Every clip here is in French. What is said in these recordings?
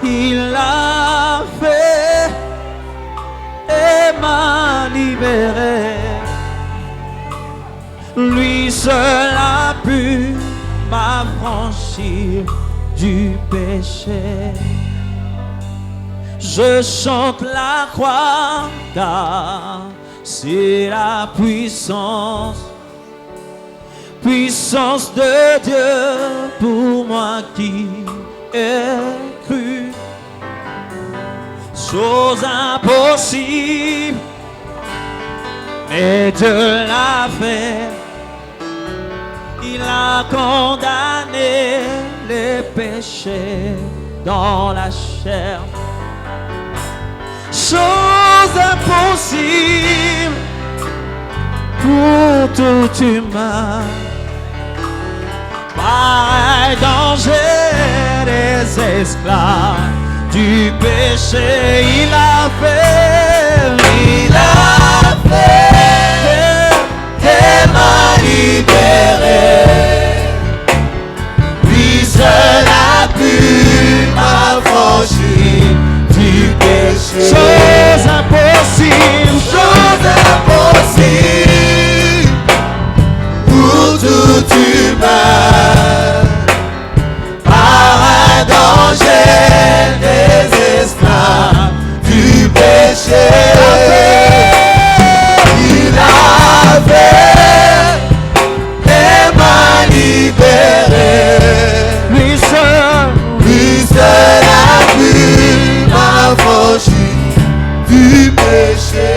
il l'a fait et m'a libéré. Lui seul a pu m'affranchir du péché. Je chante la croix car c'est la puissance de Dieu pour moi qui ai cru. Chose impossible, mais Dieu l'a fait. Il a condamné les péchés dans la chair. Chose impossible pour tout humain. Pareil danger des esclaves du péché, il a fait et m'a libéré. Lui seul a pu m'affranchir du péché. Chose impossible pour tout humain. Par un danger des esclaves du péché, il a fait et m'a libéré. Lui seul a pu m'affranchir du péché.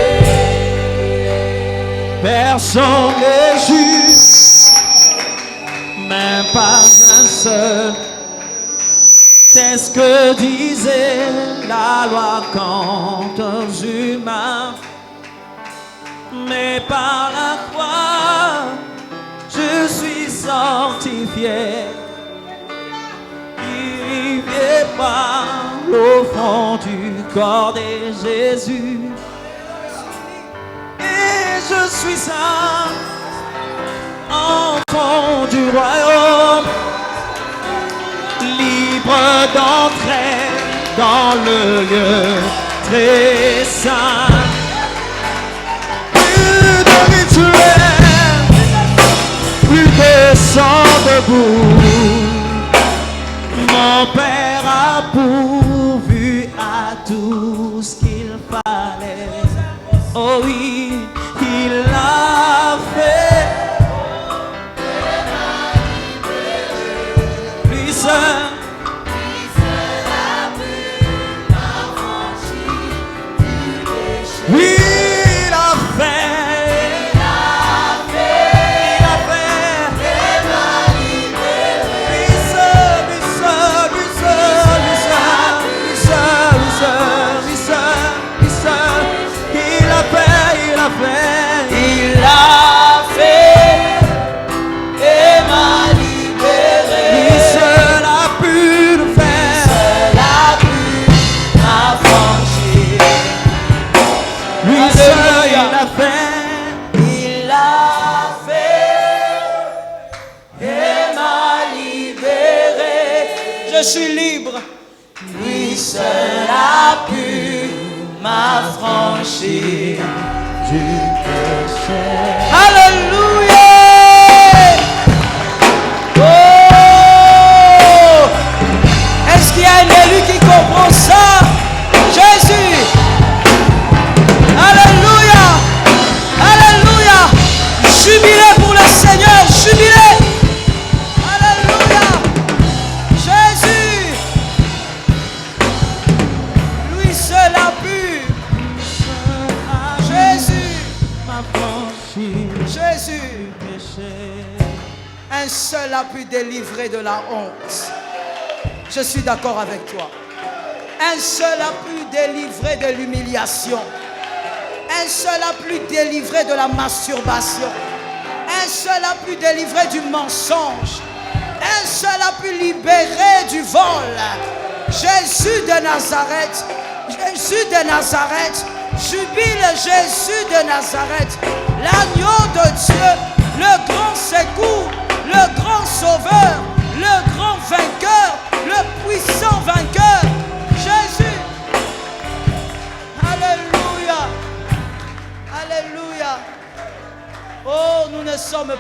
Personne n'est juste, même pas un seul. C'est ce que disait la loi quant aux humains. Mais par la croix, je suis sanctifié, purifié par l'offrande du corps de Jésus. Et je suis saint, enfant du royaume, libre d'entrer dans le lieu très saint. Plus de rituel, plus de sang debout. Mon Père a pourvu à tout ce qu'il fallait. Oh oui, il l'a fait. Lui seul a pu m'affranchir du péché. Oui, il a fait. Il a fait et m'a libéré. Lui seul, lui seul, lui seul, lui seul, lui seul, lui seul, lui seul, lui seul. Il a fait, il a fait, il a fait et m'a libéré. Lui seul a pu le faire. Seul a pu m'affranchir. Lui seul il a fait. Il a fait et m'a libéré. Je suis libre. Lui seul a pu m'affranchir du péché. Alléluia. Oh, est-ce qu'il y a un élu qui comprend ça? Jésus. Alléluia. Alléluia. Jubilez pour le Seigneur. Jubilez. Alléluia. Jésus. Lui seul a pu. Jésus. Jésus. Un seul a pu délivrer de la honte. Je suis d'accord avec toi. Un seul a pu délivrer de l'humiliation. Un seul a pu délivrer de la masturbation. Un seul a pu délivrer du mensonge. Un seul a pu libérer du vol. Jésus de Nazareth. Jésus de Nazareth. Jubile Jésus de Nazareth. L'agneau de Dieu. Le grand secours. Le grand sauveur. Le grand vainqueur. Le puissant vainqueur.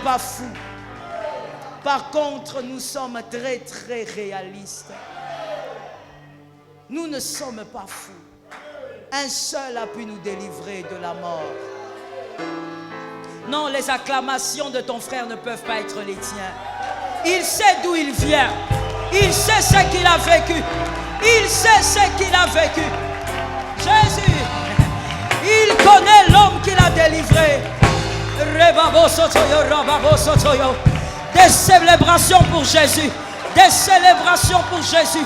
pas fous. Par contre, nous sommes très, très réalistes. Nous ne sommes pas fous. Un seul a pu nous délivrer de la mort. Non, les acclamations de ton frère ne peuvent pas être les tiens. Il sait d'où il vient. Il sait ce qu'il a vécu. Il sait ce qu'il a vécu. Jésus, il connaît l'homme qu'il a délivré. Des célébrations pour Jésus. Des célébrations pour Jésus.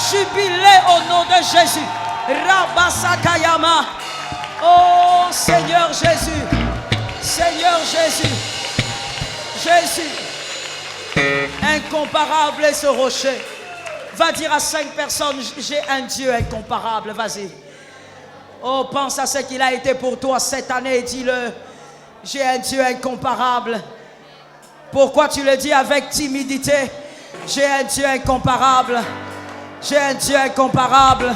Jubilé au nom de Jésus. Rabasakayama. Oh Seigneur Jésus. Seigneur Jésus. Jésus. Incomparable est ce rocher. Va dire à 5 personnes, j'ai un Dieu incomparable. Vas-y. Oh, pense à ce qu'il a été pour toi cette année et dis-le. J'ai un Dieu incomparable. Pourquoi tu le dis avec timidité? J'ai un Dieu incomparable. J'ai un Dieu incomparable.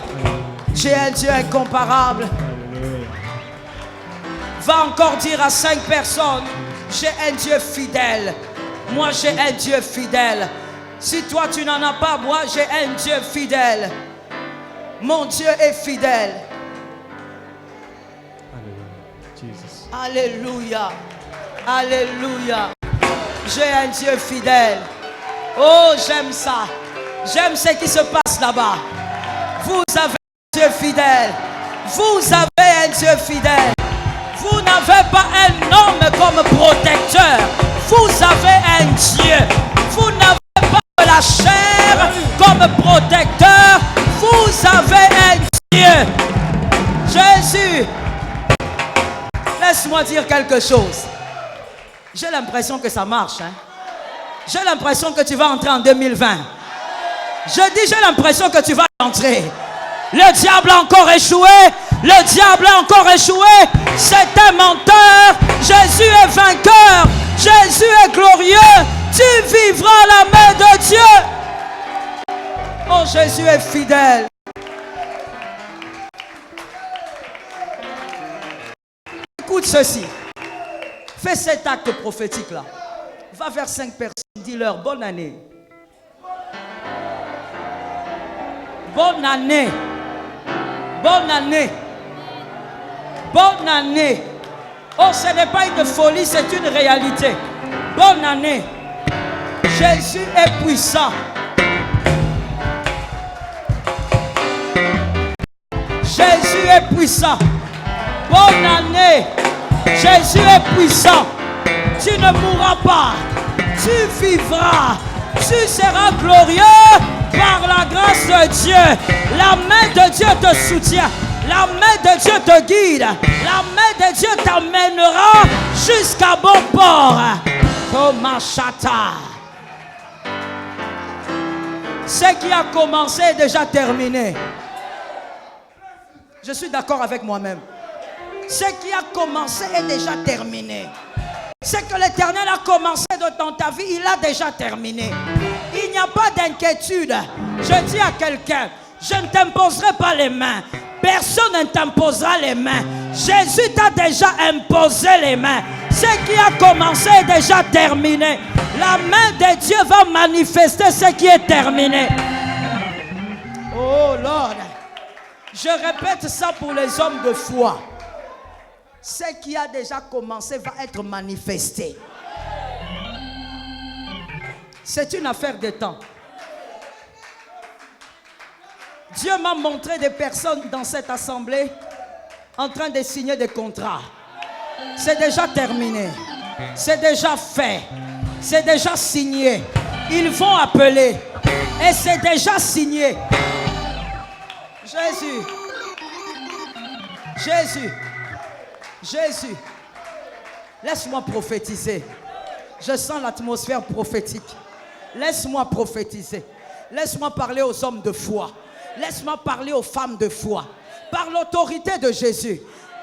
J'ai un Dieu incomparable. Va encore dire à 5 personnes, j'ai un Dieu fidèle. Moi, j'ai un Dieu fidèle. Si toi, tu n'en as pas, moi, j'ai un Dieu fidèle. Mon Dieu est fidèle. Alléluia. Alléluia. J'ai un Dieu fidèle. Oh, j'aime ça. J'aime ce qui se passe là-bas. Vous avez un Dieu fidèle. Vous avez un Dieu fidèle. Vous n'avez pas un homme comme protecteur. Vous avez un Dieu. Vous n'avez pas la chair comme protecteur. Vous avez un Dieu. Jésus. Laisse-moi dire quelque chose. J'ai l'impression que ça marche. J'ai l'impression que tu vas entrer en 2020. Je dis, j'ai l'impression que tu vas entrer. Le diable a encore échoué. Le diable a encore échoué. C'est un menteur. Jésus est vainqueur. Jésus est glorieux. Tu vivras à la main de Dieu. Oh, Jésus est fidèle. Écoute ceci. Fais cet acte prophétique là. Va vers 5 personnes. Dis-leur bonne année. Bonne année. Bonne année. Bonne année. Oh, ce n'est pas une folie, c'est une réalité. Bonne année. Jésus est puissant. Jésus est puissant. Bonne année. Jésus est puissant. Tu ne mourras pas. Tu vivras. Tu seras glorieux par la grâce de Dieu. La main de Dieu te soutient. La main de Dieu te guide. La main de Dieu t'amènera jusqu'à bon port. Tomashata. Ce qui a commencé est déjà terminé. Je suis d'accord avec moi-même. Ce qui a commencé est déjà terminé. Ce que l'Éternel a commencé dans ta vie, il a déjà terminé. Il n'y a pas d'inquiétude. Je dis à quelqu'un, je ne t'imposerai pas les mains. Personne ne t'imposera les mains. Jésus t'a déjà imposé les mains. Ce qui a commencé est déjà terminé. La main de Dieu va manifester ce qui est terminé. Oh Lord. Je répète ça pour les hommes de foi. Ce qui a déjà commencé va être manifesté. C'est une affaire de temps. Dieu m'a montré des personnes dans cette assemblée en train de signer des contrats. C'est déjà terminé. C'est déjà fait. C'est déjà signé. Ils vont appeler. Et c'est déjà signé. Jésus. Jésus. Jésus. Laisse-moi prophétiser. Je sens l'atmosphère prophétique. Laisse-moi prophétiser. Laisse-moi parler aux hommes de foi. Laisse-moi parler aux femmes de foi. Par l'autorité de Jésus.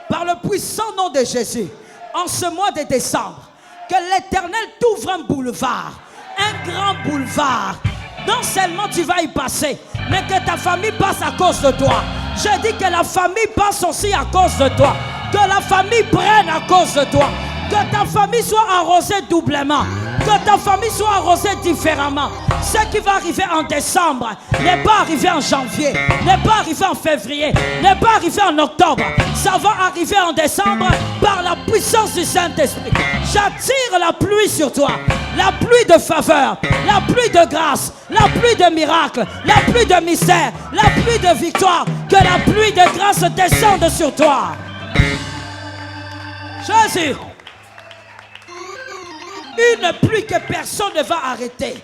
Par le puissant nom de Jésus. En ce mois de décembre. Que l'Éternel t'ouvre un boulevard. Un grand boulevard. Non seulement tu vas y passer, mais que ta famille passe à cause de toi. Je dis que la famille passe aussi à cause de toi. Que la famille prenne à cause de toi. Que ta famille soit arrosée doublement. Que ta famille soit arrosée différemment. Ce qui va arriver en décembre n'est pas arrivé en janvier, n'est pas arrivé en février, n'est pas arrivé en octobre. Ça va arriver en décembre par la puissance du Saint-Esprit. J'attire la pluie sur toi, la pluie de faveur, la pluie de grâce, la pluie de miracle, la pluie de mystère, la pluie de victoire. Que la pluie de grâce descende sur toi. Jésus. Une pluie que personne ne va arrêter.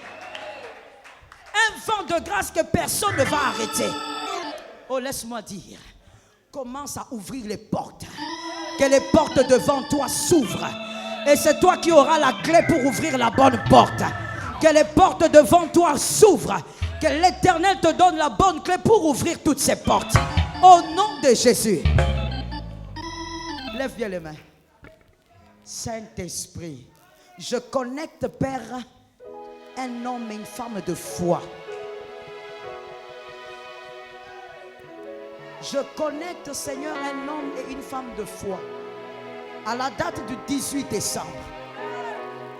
Un vent de grâce que personne ne va arrêter. Oh, laisse-moi dire. Commence à ouvrir les portes. Que les portes devant toi s'ouvrent. Et c'est toi qui auras la clé pour ouvrir la bonne porte. Que les portes devant toi s'ouvrent. Que l'Éternel te donne la bonne clé pour ouvrir toutes ces portes. Au nom de Jésus. Lève bien les mains. Saint-Esprit. Je connecte, Père, un homme et une femme de foi. Je connecte, Seigneur, un homme et une femme de foi. À la date du 18 décembre.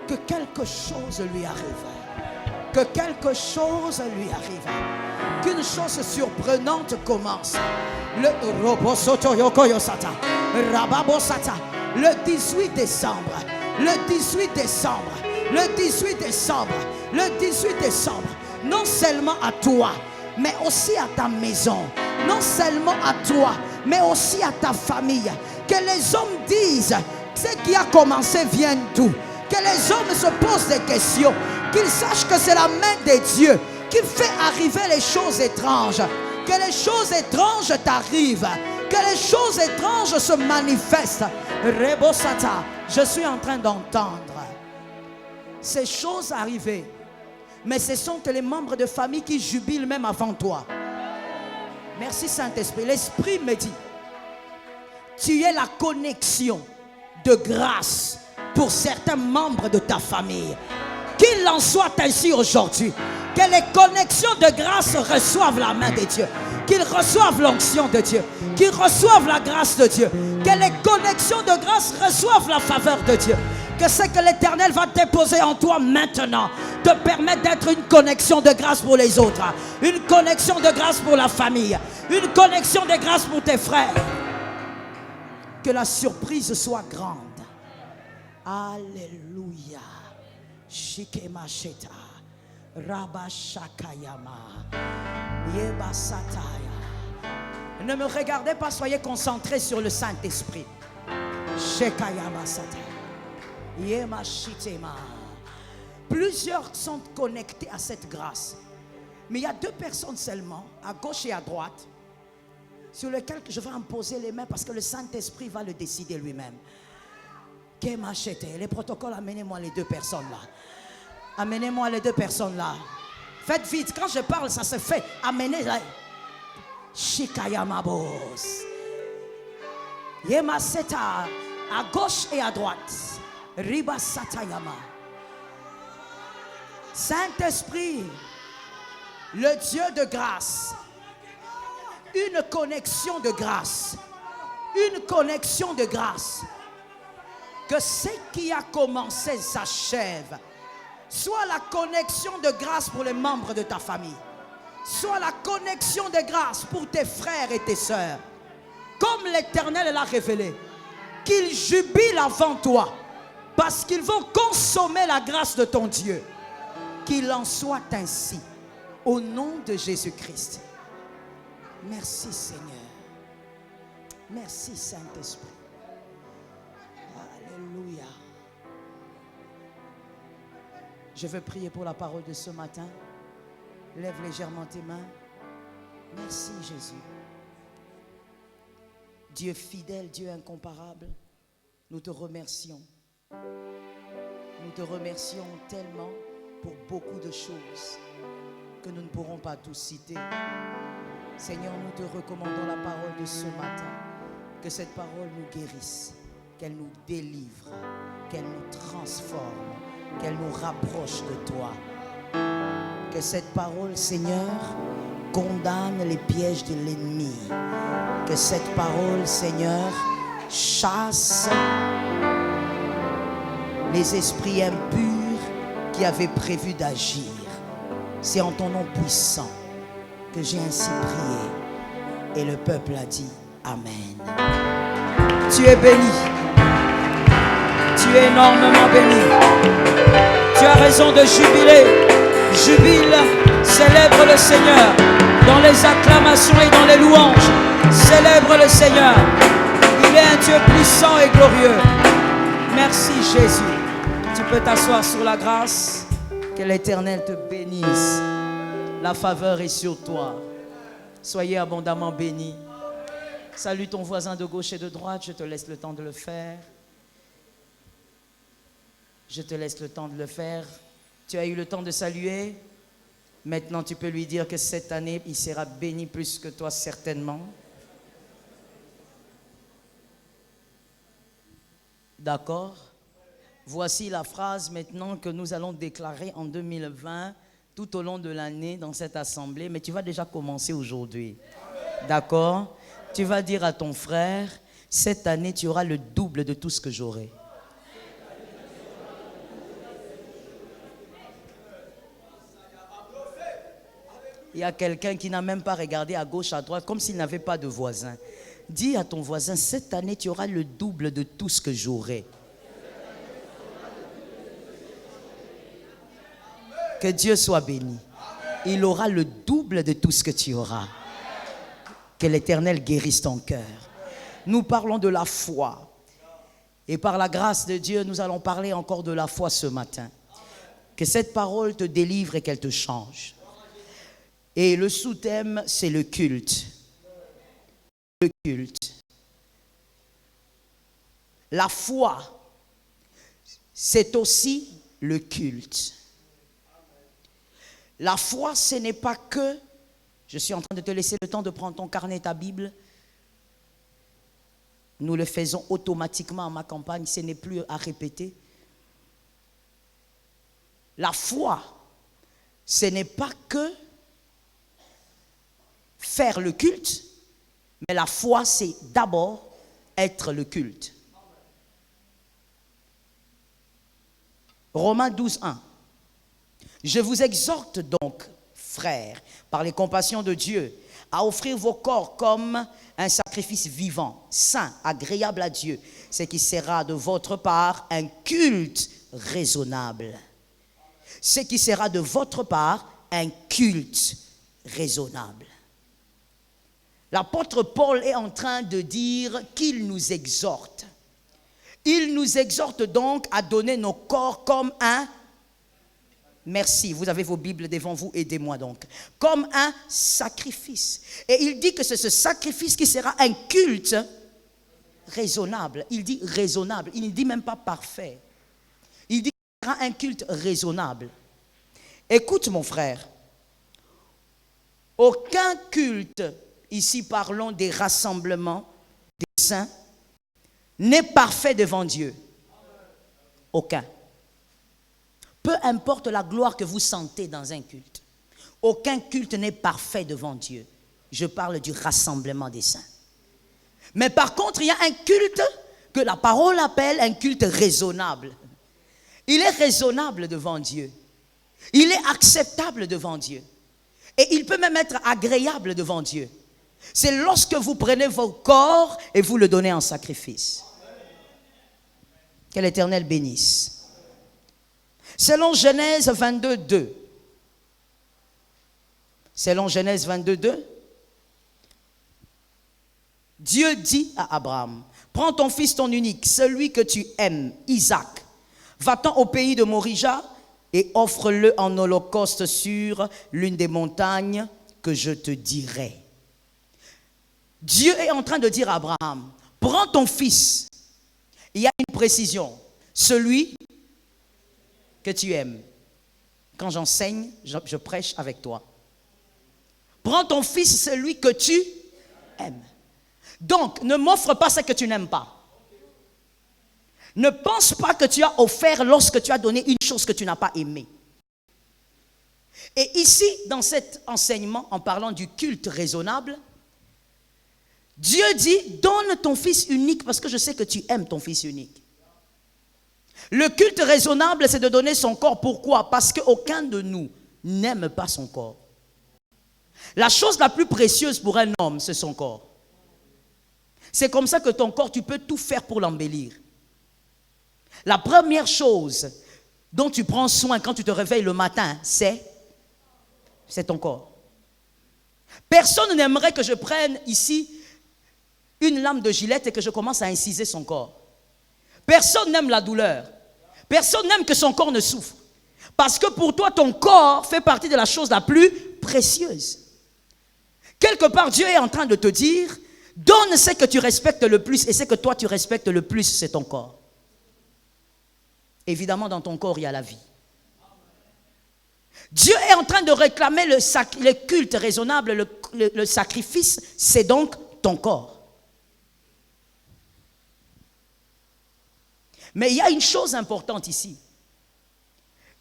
Que quelque chose lui arrive. Que quelque chose lui arrive. Qu'une chose surprenante commence. Le 18 décembre. Le 18 décembre, le 18 décembre, le 18 décembre, non seulement à toi, mais aussi à ta maison, non seulement à toi, mais aussi à ta famille. Que les hommes disent, ce qui a commencé vient d'où? Que les hommes se posent des questions, qu'ils sachent que c'est la main de Dieu qui fait arriver les choses étranges. Que les choses étranges t'arrivent, que les choses étranges se manifestent. Rebosata. Je suis en train d'entendre ces choses arriver. Mais ce sont que les membres de famille qui jubilent même avant toi. Merci Saint-Esprit. L'Esprit me dit, tu es la connexion de grâce pour certains membres de ta famille. Qu'il en soit ainsi aujourd'hui. Que les connexions de grâce reçoivent la main de Dieu. Qu'ils reçoivent l'onction de Dieu. Qu'ils reçoivent la grâce de Dieu. Que les connexions de grâce reçoivent la faveur de Dieu. Que ce que l'Éternel va déposer en toi maintenant te permet d'être une connexion de grâce pour les autres. Une connexion de grâce pour la famille. Une connexion de grâce pour tes frères. Que la surprise soit grande. Alléluia. Shikemasheta. Rabashakayama. Yebasataya. Ne me regardez pas, soyez concentrés sur le Saint-Esprit. Shekayabasata. Yemashitema. Plusieurs sont connectés à cette grâce. Mais il y a 2 personnes seulement, à gauche et à droite, sur lesquelles je vais imposer les mains parce que le Saint-Esprit va le décider lui-même. Kemashete. Les protocoles, amenez-moi les 2 personnes là. Amenez-moi les 2 personnes là. Faites vite, quand je parle, ça se fait. Amenez-les. Shikayamabos. Yemaseta. À gauche et à droite. Ribasatayama. Saint-Esprit, le Dieu de grâce. Une connexion de grâce. Une connexion de grâce. Que ce qui a commencé s'achève. Soit la connexion de grâce pour les membres de ta famille. Soit la connexion de grâce pour tes frères et tes sœurs. Comme l'Éternel l'a révélé. Qu'ils jubilent avant toi. Parce qu'ils vont consommer la grâce de ton Dieu. Qu'il en soit ainsi. Au nom de Jésus-Christ. Merci Seigneur. Merci Saint-Esprit. Alléluia. Je veux prier pour la parole de ce matin. Lève légèrement tes mains. Merci Jésus. Dieu fidèle, Dieu incomparable, nous te remercions. Nous te remercions tellement pour beaucoup de choses que nous ne pourrons pas tous citer. Seigneur, nous te recommandons la parole de ce matin. Que cette parole nous guérisse, qu'elle nous délivre, qu'elle nous transforme, qu'elle nous rapproche de toi. Que cette parole, Seigneur, condamne les pièges de l'ennemi. Que cette parole, Seigneur, chasse les esprits impurs qui avaient prévu d'agir. C'est en ton nom puissant que j'ai ainsi prié. Et le peuple a dit Amen. Tu es béni. Tu es énormément béni. Tu as raison de jubiler. Jubile, célèbre le Seigneur dans les acclamations et dans les louanges. Célèbre le Seigneur. Il est un Dieu puissant et glorieux. Merci Jésus. Tu peux t'asseoir sur la grâce. Que l'Éternel te bénisse. La faveur est sur toi. Soyez abondamment bénis. Salue ton voisin de gauche et de droite. Je te laisse le temps de le faire. Je te laisse le temps de le faire. Tu as eu le temps de saluer. Maintenant, tu peux lui dire que cette année, il sera béni plus que toi, certainement. D'accord? Voici la phrase maintenant que nous allons déclarer en 2020, tout au long de l'année dans cette assemblée. Mais tu vas déjà commencer aujourd'hui. D'accord? Tu vas dire à ton frère, cette année, tu auras le double de tout ce que j'aurai. Il y a quelqu'un qui n'a même pas regardé à gauche, à droite, comme s'il n'avait pas de voisin. Dis à ton voisin, cette année, tu auras le double de tout ce que j'aurai. Que Dieu soit béni. Il aura le double de tout ce que tu auras. Que l'Éternel guérisse ton cœur. Nous parlons de la foi. Et par la grâce de Dieu, nous allons parler encore de la foi ce matin. Que cette parole te délivre et qu'elle te change. Et le sous-thème, c'est le culte. Le culte. La foi, c'est aussi le culte. La foi, ce n'est pas que... Je suis en train de te laisser le temps de prendre ton carnet et ta Bible. Nous le faisons automatiquement à ma campagne, ce n'est plus à répéter. La foi, ce n'est pas que faire le culte, mais la foi, c'est d'abord être le culte. Romains 12, 1. Je vous exhorte donc, frères, par les compassions de Dieu, à offrir vos corps comme un sacrifice vivant, saint, agréable à Dieu, ce qui sera de votre part un culte raisonnable. Ce qui sera de votre part un culte raisonnable. L'apôtre Paul est en train de dire qu'il nous exhorte. Il nous exhorte donc à donner nos corps comme un... Merci, vous avez vos Bibles devant vous, aidez-moi donc. Comme un sacrifice. Et il dit que c'est ce sacrifice qui sera un culte raisonnable. Il dit raisonnable, il ne dit même pas parfait. Il dit qu'il sera un culte raisonnable. Écoute mon frère, aucun culte, ici parlons des rassemblements des saints, n'est parfait devant Dieu. Aucun. Peu importe la gloire que vous sentez dans un culte, aucun culte n'est parfait devant Dieu. Je parle du rassemblement des saints. Mais par contre, il y a un culte que la parole appelle un culte raisonnable. Il est raisonnable devant Dieu. Il est acceptable devant Dieu. Et il peut même être agréable devant Dieu. C'est lorsque vous prenez vos corps et vous le donnez en sacrifice. Que l'Éternel bénisse. Selon Genèse 22, 2. Selon Genèse 22, 2. Dieu dit à Abraham, prends ton fils, ton unique, celui que tu aimes, Isaac. Va-t'en au pays de Morija et offre-le en holocauste sur l'une des montagnes que je te dirai. Dieu est en train de dire à Abraham, prends ton fils. Il y a une précision, celui que tu aimes. Quand j'enseigne, je prêche avec toi. Prends ton fils, celui que tu aimes. Donc, ne m'offre pas ce que tu n'aimes pas. Ne pense pas que tu as offert lorsque tu as donné une chose que tu n'as pas aimée. Et ici, dans cet enseignement, en parlant du culte raisonnable, Dieu dit, donne ton fils unique parce que je sais que tu aimes ton fils unique. Le culte raisonnable, c'est de donner son corps. Pourquoi? Parce qu'aucun de nous n'aime pas son corps. La chose la plus précieuse pour un homme, c'est son corps. C'est comme ça que ton corps, tu peux tout faire pour l'embellir. La première chose dont tu prends soin quand tu te réveilles le matin, c'est ton corps. Personne n'aimerait que je prenne ici une lame de gilette et que je commence à inciser son corps. Personne n'aime la douleur. Personne n'aime que son corps ne souffre. Parce que pour toi, ton corps fait partie de la chose la plus précieuse. Quelque part, Dieu est en train de te dire, donne ce que tu respectes le plus, et ce que toi tu respectes le plus, c'est ton corps. Évidemment, dans ton corps, il y a la vie. Dieu est en train de réclamer le culte raisonnable, le sacrifice, c'est donc ton corps. Mais il y a une chose importante ici.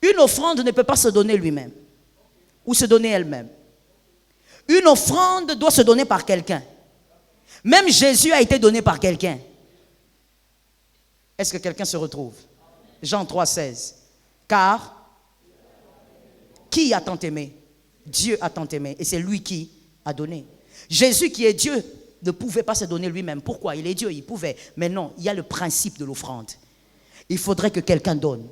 Une offrande ne peut pas se donner lui-même ou se donner elle-même. Une offrande doit se donner par quelqu'un. Même Jésus a été donné par quelqu'un. Est-ce que quelqu'un se retrouve? Jean 3,16. Car qui a tant aimé? Dieu a tant aimé. Et c'est lui qui a donné. Jésus qui est Dieu ne pouvait pas se donner lui-même. Pourquoi? Il est Dieu, il pouvait. Mais non, il y a le principe de l'offrande. Il faudrait que quelqu'un donne.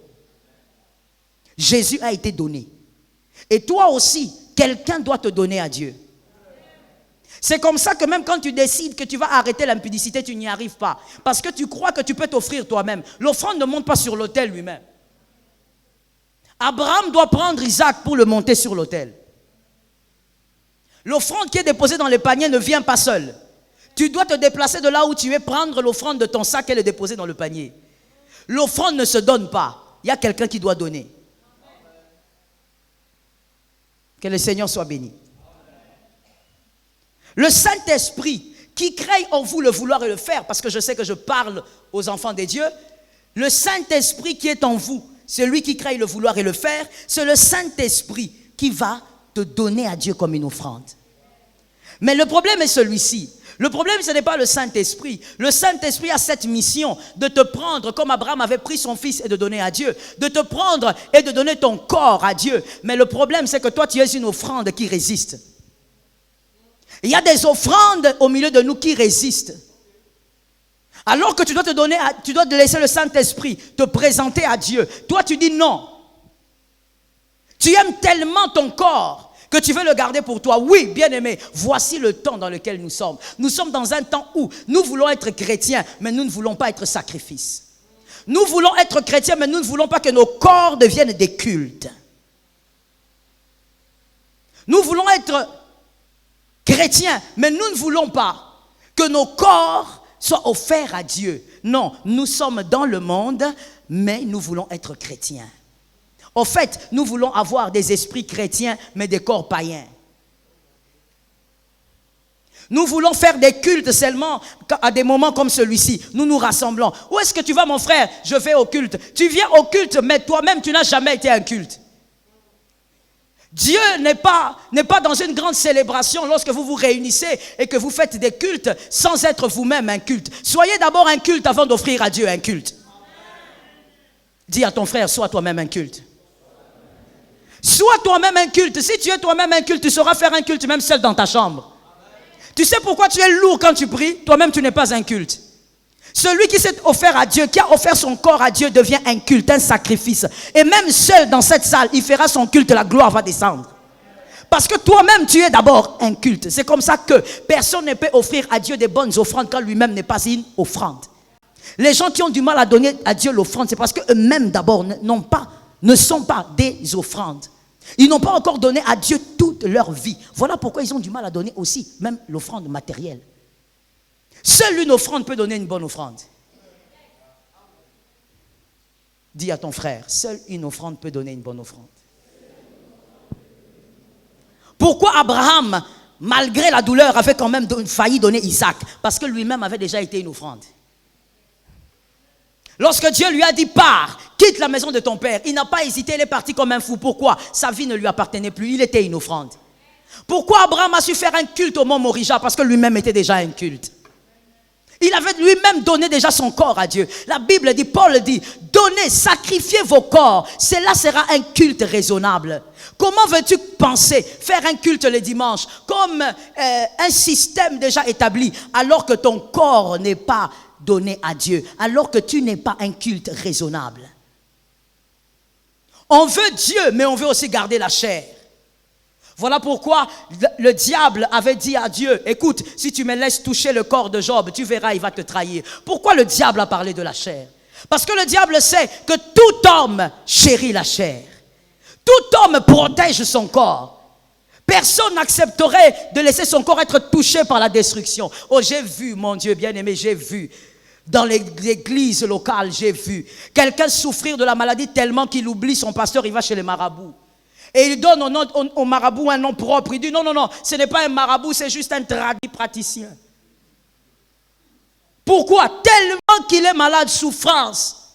Jésus a été donné. Et toi aussi, quelqu'un doit te donner à Dieu. C'est comme ça que même quand tu décides que tu vas arrêter l'impudicité, tu n'y arrives pas. Parce que tu crois que tu peux t'offrir toi-même. L'offrande ne monte pas sur l'autel lui-même. Abraham doit prendre Isaac pour le monter sur l'autel. L'offrande qui est déposée dans le panier ne vient pas seule. Tu dois te déplacer de là où tu es, prendre l'offrande de ton sac et le déposer dans le panier. L'offrande ne se donne pas. Il y a quelqu'un qui doit donner. Que le Seigneur soit béni. Le Saint-Esprit qui crée en vous le vouloir et le faire, parce que je sais que je parle aux enfants des dieux, le Saint-Esprit qui est en vous, celui qui crée le vouloir et le faire, c'est le Saint-Esprit qui va te donner à Dieu comme une offrande. Mais le problème est celui-ci. Le problème, ce n'est pas le Saint-Esprit. Le Saint-Esprit a cette mission de te prendre comme Abraham avait pris son fils et de donner à Dieu. De te prendre et de donner ton corps à Dieu. Mais le problème, c'est que toi, tu es une offrande qui résiste. Il y a des offrandes au milieu de nous qui résistent. Alors que tu dois tu dois te laisser le Saint-Esprit te présenter à Dieu. Toi, tu dis non. Tu aimes tellement ton corps que tu veux le garder pour toi. Oui, bien-aimé, voici le temps dans lequel nous sommes. Nous sommes dans un temps où nous voulons être chrétiens, mais nous ne voulons pas être sacrifices. Nous voulons être chrétiens, mais nous ne voulons pas que nos corps deviennent des cultes. Nous voulons être chrétiens, mais nous ne voulons pas que nos corps soient offerts à Dieu. Non, nous sommes dans le monde, mais nous voulons être chrétiens. En fait, nous voulons avoir des esprits chrétiens, mais des corps païens. Nous voulons faire des cultes seulement à des moments comme celui-ci. Nous nous rassemblons. Où est-ce que tu vas, mon frère? Je vais au culte. Tu viens au culte, mais toi-même, tu n'as jamais été un culte. Dieu n'est pas dans une grande célébration lorsque vous vous réunissez et que vous faites des cultes sans être vous-même un culte. Soyez d'abord un culte avant d'offrir à Dieu un culte. Dis à ton frère, sois toi-même un culte. Sois toi-même un culte. Si tu es toi-même un culte, tu sauras faire un culte même seul dans ta chambre. Tu sais pourquoi tu es lourd quand tu pries? Toi-même, tu n'es pas un culte. Celui qui s'est offert à Dieu, qui a offert son corps à Dieu, devient un culte, un sacrifice. Et même seul dans cette salle, il fera son culte, la gloire va descendre. Parce que toi-même, tu es d'abord un culte. C'est comme ça que personne ne peut offrir à Dieu des bonnes offrandes quand lui-même n'est pas une offrande. Les gens qui ont du mal à donner à Dieu l'offrande, c'est parce qu'eux-mêmes d'abord ne sont pas des offrandes. Ils n'ont pas encore donné à Dieu toute leur vie. Voilà pourquoi ils ont du mal à donner aussi, même l'offrande matérielle. Seule une offrande peut donner une bonne offrande. Dis à ton frère, seule une offrande peut donner une bonne offrande. Pourquoi Abraham, malgré la douleur, avait quand même failli donner Isaac? Parce que lui-même avait déjà été une offrande. Lorsque Dieu lui a dit, pars, quitte la maison de ton père, il n'a pas hésité, il est parti comme un fou. Pourquoi? Sa vie ne lui appartenait plus, il était une offrande. Pourquoi Abraham a su faire un culte au mont Morija? Parce que lui-même était déjà un culte. Il avait lui-même donné déjà son corps à Dieu. La Bible dit, Paul dit, donnez, sacrifiez vos corps. Cela sera un culte raisonnable. Comment veux-tu penser faire un culte le dimanche comme un système déjà établi alors que ton corps n'est pas donné à Dieu, alors que tu n'es pas un culte raisonnable? On veut Dieu, mais on veut aussi garder la chair. Voilà pourquoi le diable avait dit à Dieu, écoute, si tu me laisses toucher le corps de Job, tu verras, il va te trahir. Pourquoi le diable a parlé de la chair? Parce que le diable sait que tout homme chérit la chair. Tout homme protège son corps. Personne n'accepterait de laisser son corps être touché par la destruction. Oh, j'ai vu, mon Dieu bien-aimé, j'ai vu. Dans l'église locale, j'ai vu quelqu'un souffrir de la maladie tellement qu'il oublie son pasteur, il va chez les marabouts. Et il donne au marabout un nom propre. Il dit non, non, non, ce n'est pas un marabout, c'est juste un tradit praticien. Pourquoi? Tellement qu'il est malade, souffrance.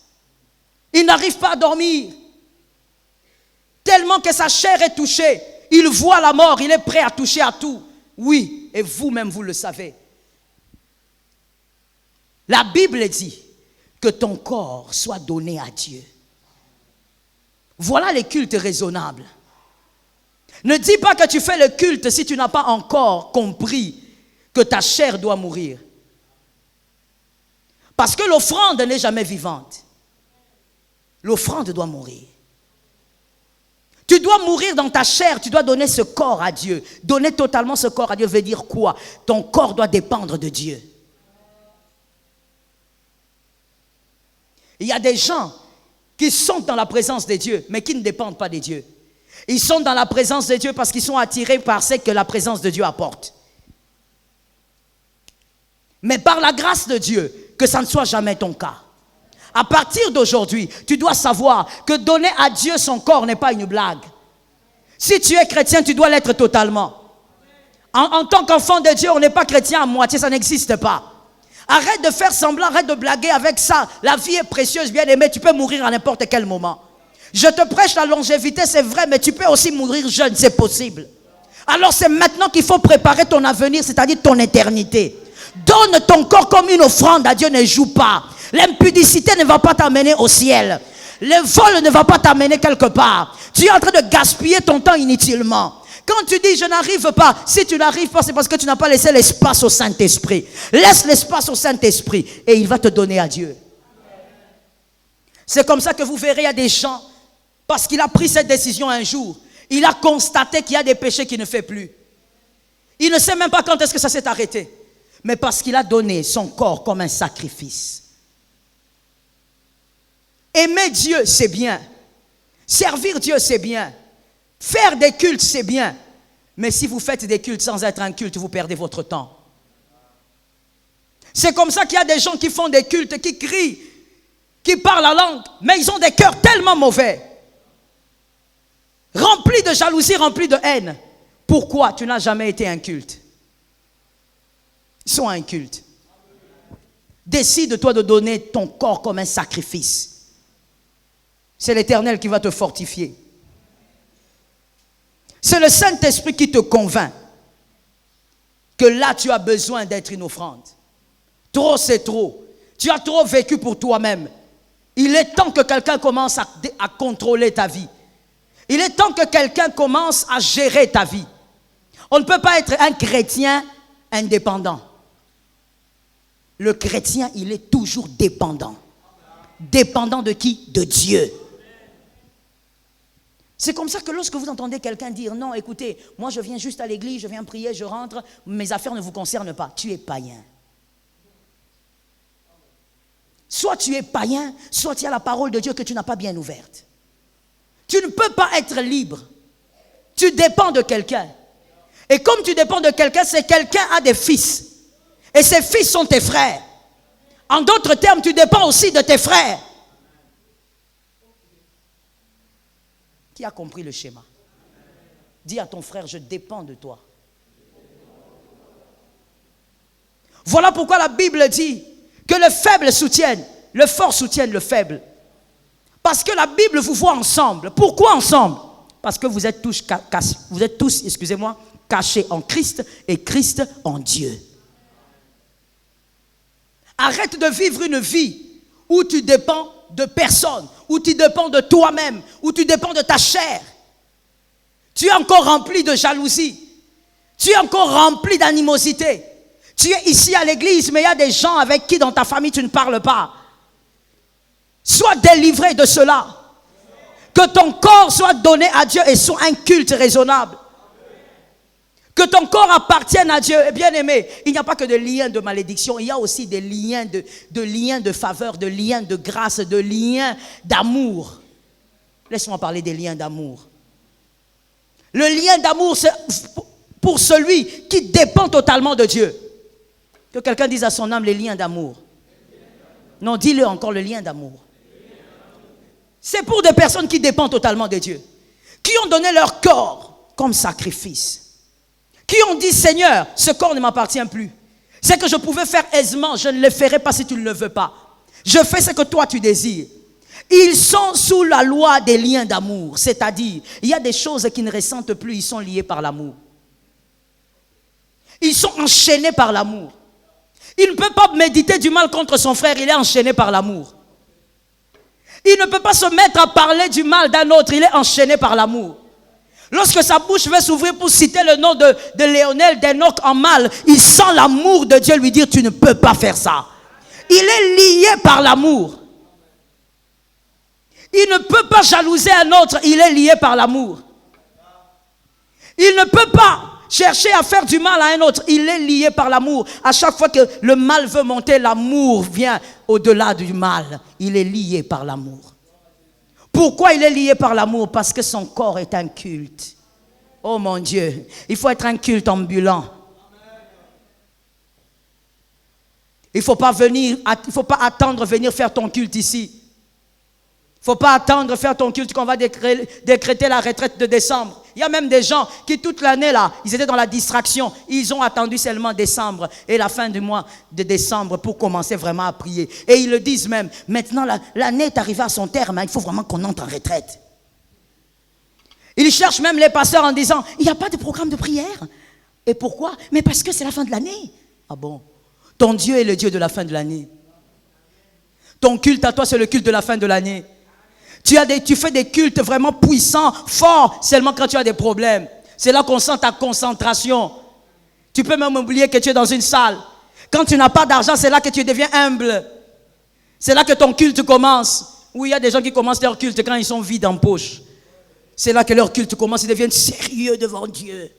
Il n'arrive pas à dormir. Tellement que sa chair est touchée. Il voit la mort, il est prêt à toucher à tout. Oui, et vous-même, vous le savez. La Bible dit que ton corps soit donné à Dieu. Voilà les cultes raisonnables. Ne dis pas que tu fais le culte si tu n'as pas encore compris que ta chair doit mourir. Parce que l'offrande n'est jamais vivante. L'offrande doit mourir. Tu dois mourir dans ta chair, tu dois donner ce corps à Dieu. Donner totalement ce corps à Dieu veut dire quoi? Ton corps doit dépendre de Dieu. Il y a des gens qui sont dans la présence de Dieu, mais qui ne dépendent pas de Dieu. Ils sont dans la présence de Dieu parce qu'ils sont attirés par ce que la présence de Dieu apporte. Mais par la grâce de Dieu, que ça ne soit jamais ton cas. À partir d'aujourd'hui, tu dois savoir que donner à Dieu son corps n'est pas une blague. Si tu es chrétien, tu dois l'être totalement. En tant qu'enfant de Dieu, on n'est pas chrétien à moitié, ça n'existe pas. Arrête de faire semblant, arrête de blaguer avec ça. La vie est précieuse, bien aimé, tu peux mourir à n'importe quel moment. Je te prêche la longévité, c'est vrai, mais tu peux aussi mourir jeune, c'est possible. Alors c'est maintenant qu'il faut préparer ton avenir, c'est-à-dire ton éternité. Donne ton corps comme une offrande à Dieu, ne joue pas. L'impudicité ne va pas t'amener au ciel. Le vol ne va pas t'amener quelque part. Tu es en train de gaspiller ton temps inutilement. Quand tu dis je n'arrive pas, si tu n'arrives pas, c'est parce que tu n'as pas laissé l'espace au Saint-Esprit. Laisse l'espace au Saint-Esprit et il va te donner à Dieu. C'est comme ça que vous verrez, il y a des gens, parce qu'il a pris cette décision un jour, il a constaté qu'il y a des péchés qu'il ne fait plus. Il ne sait même pas quand est-ce que ça s'est arrêté. Mais parce qu'il a donné son corps comme un sacrifice. Aimer Dieu, c'est bien. Servir Dieu, c'est bien. Faire des cultes, c'est bien. Mais si vous faites des cultes sans être un culte, vous perdez votre temps. C'est comme ça qu'il y a des gens qui font des cultes, qui crient, qui parlent la langue, mais ils ont des cœurs tellement mauvais. Remplis de jalousie, remplis de haine. Pourquoi tu n'as jamais été un culte? Sois un culte. Décide-toi de donner ton corps comme un sacrifice. C'est l'Éternel qui va te fortifier. C'est le Saint-Esprit qui te convainc que là tu as besoin d'être une offrande. Trop c'est trop. Tu as trop vécu pour toi-même. Il est temps que quelqu'un commence à contrôler ta vie. Il est temps que quelqu'un commence à gérer ta vie. On ne peut pas être un chrétien indépendant. Le chrétien, il est toujours dépendant. Dépendant de qui? De Dieu. C'est comme ça que lorsque vous entendez quelqu'un dire « Non, écoutez, moi je viens juste à l'église, je viens prier, je rentre, mes affaires ne vous concernent pas. » Tu es païen. Soit tu es païen, soit tu as la parole de Dieu que tu n'as pas bien ouverte. Tu ne peux pas être libre. Tu dépends de quelqu'un. Et comme tu dépends de quelqu'un, c'est quelqu'un a des fils. Et ces fils sont tes frères. En d'autres termes, tu dépends aussi de tes frères. Qui a compris le schéma? Dis à ton frère, je dépends de toi. Voilà pourquoi la Bible dit que le faible soutienne, le fort soutienne le faible. Parce que la Bible vous voit ensemble. Pourquoi ensemble? Parce que vous êtes tous, cachés en Christ et Christ en Dieu. Arrête de vivre une vie où tu dépends de personne, où tu dépends de toi-même, où tu dépends de ta chair. Tu es encore rempli de jalousie. Tu es encore rempli d'animosité. Tu es ici à l'église, mais il y a des gens avec qui dans ta famille tu ne parles pas. Sois délivré de cela. Que ton corps soit donné à Dieu et soit un culte raisonnable. Que ton corps appartienne à Dieu. Et bien aimé, il n'y a pas que des liens de malédiction, il y a aussi des liens liens de faveur, de liens de grâce, de liens d'amour. Laisse-moi parler des liens d'amour. Le lien d'amour, c'est pour celui qui dépend totalement de Dieu. Que quelqu'un dise à son âme les liens d'amour. Non, dis-le encore, le lien d'amour. C'est pour des personnes qui dépendent totalement de Dieu. Qui ont donné leur corps comme sacrifice. Qui ont dit, Seigneur, ce corps ne m'appartient plus. C'est que je pouvais faire aisément, je ne le ferai pas si tu ne le veux pas. Je fais ce que toi tu désires. Ils sont sous la loi des liens d'amour. C'est-à-dire, il y a des choses qui ne ressentent plus, ils sont liés par l'amour. Ils sont enchaînés par l'amour. Il ne peut pas méditer du mal contre son frère, il est enchaîné par l'amour. Il ne peut pas se mettre à parler du mal d'un autre, il est enchaîné par l'amour. Lorsque sa bouche veut s'ouvrir pour citer le nom de Léonel, d'Enoch en mal, il sent l'amour de Dieu lui dire, tu ne peux pas faire ça. Il est lié par l'amour. Il ne peut pas jalouser un autre, il est lié par l'amour. Il ne peut pas chercher à faire du mal à un autre, il est lié par l'amour. À chaque fois que le mal veut monter, l'amour vient au-delà du mal. Il est lié par l'amour. Pourquoi il est lié par l'amour? Parce que son corps est un culte. Oh mon Dieu, il faut être un culte ambulant. Il ne faut pas attendre venir faire ton culte ici. Il ne faut pas attendre faire ton culte qu'on va décréter la retraite de décembre. Il y a même des gens qui toute l'année là, ils étaient dans la distraction. Ils ont attendu seulement décembre et la fin du mois de décembre pour commencer vraiment à prier. Et ils le disent même, maintenant l'année est arrivée à son terme, il faut vraiment qu'on entre en retraite. Ils cherchent même les pasteurs en disant, il n'y a pas de programme de prière. Et pourquoi? Mais parce que c'est la fin de l'année. Ah bon? Ton Dieu est le Dieu de la fin de l'année. Ton culte à toi, c'est le culte de la fin de l'année. Tu fais des cultes vraiment puissants, forts, seulement quand tu as des problèmes. C'est là qu'on sent ta concentration. Tu peux même oublier que tu es dans une salle. Quand tu n'as pas d'argent, c'est là que tu deviens humble. C'est là que ton culte commence. Oui, il y a des gens qui commencent leur culte quand ils sont vides en poche. C'est là que leur culte commence, ils deviennent sérieux devant Dieu.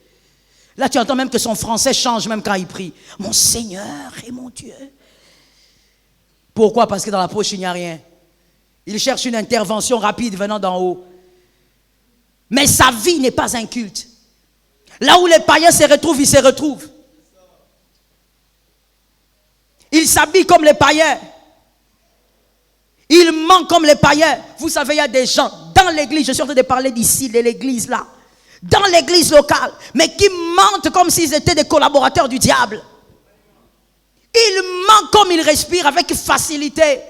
Là, tu entends même que son français change même quand il prie. Mon Seigneur et mon Dieu. Pourquoi? Parce que dans la poche, il n'y a rien. Il cherche une intervention rapide venant d'en haut. Mais sa vie n'est pas un culte. Là où les païens se retrouvent, ils se retrouvent. Ils s'habillent comme les païens. Ils mentent comme les païens. Vous savez, il y a des gens dans l'église, je suis en train de parler d'ici, de l'église là, dans l'église locale, mais qui mentent comme s'ils étaient des collaborateurs du diable. Ils mentent comme ils respirent avec facilité.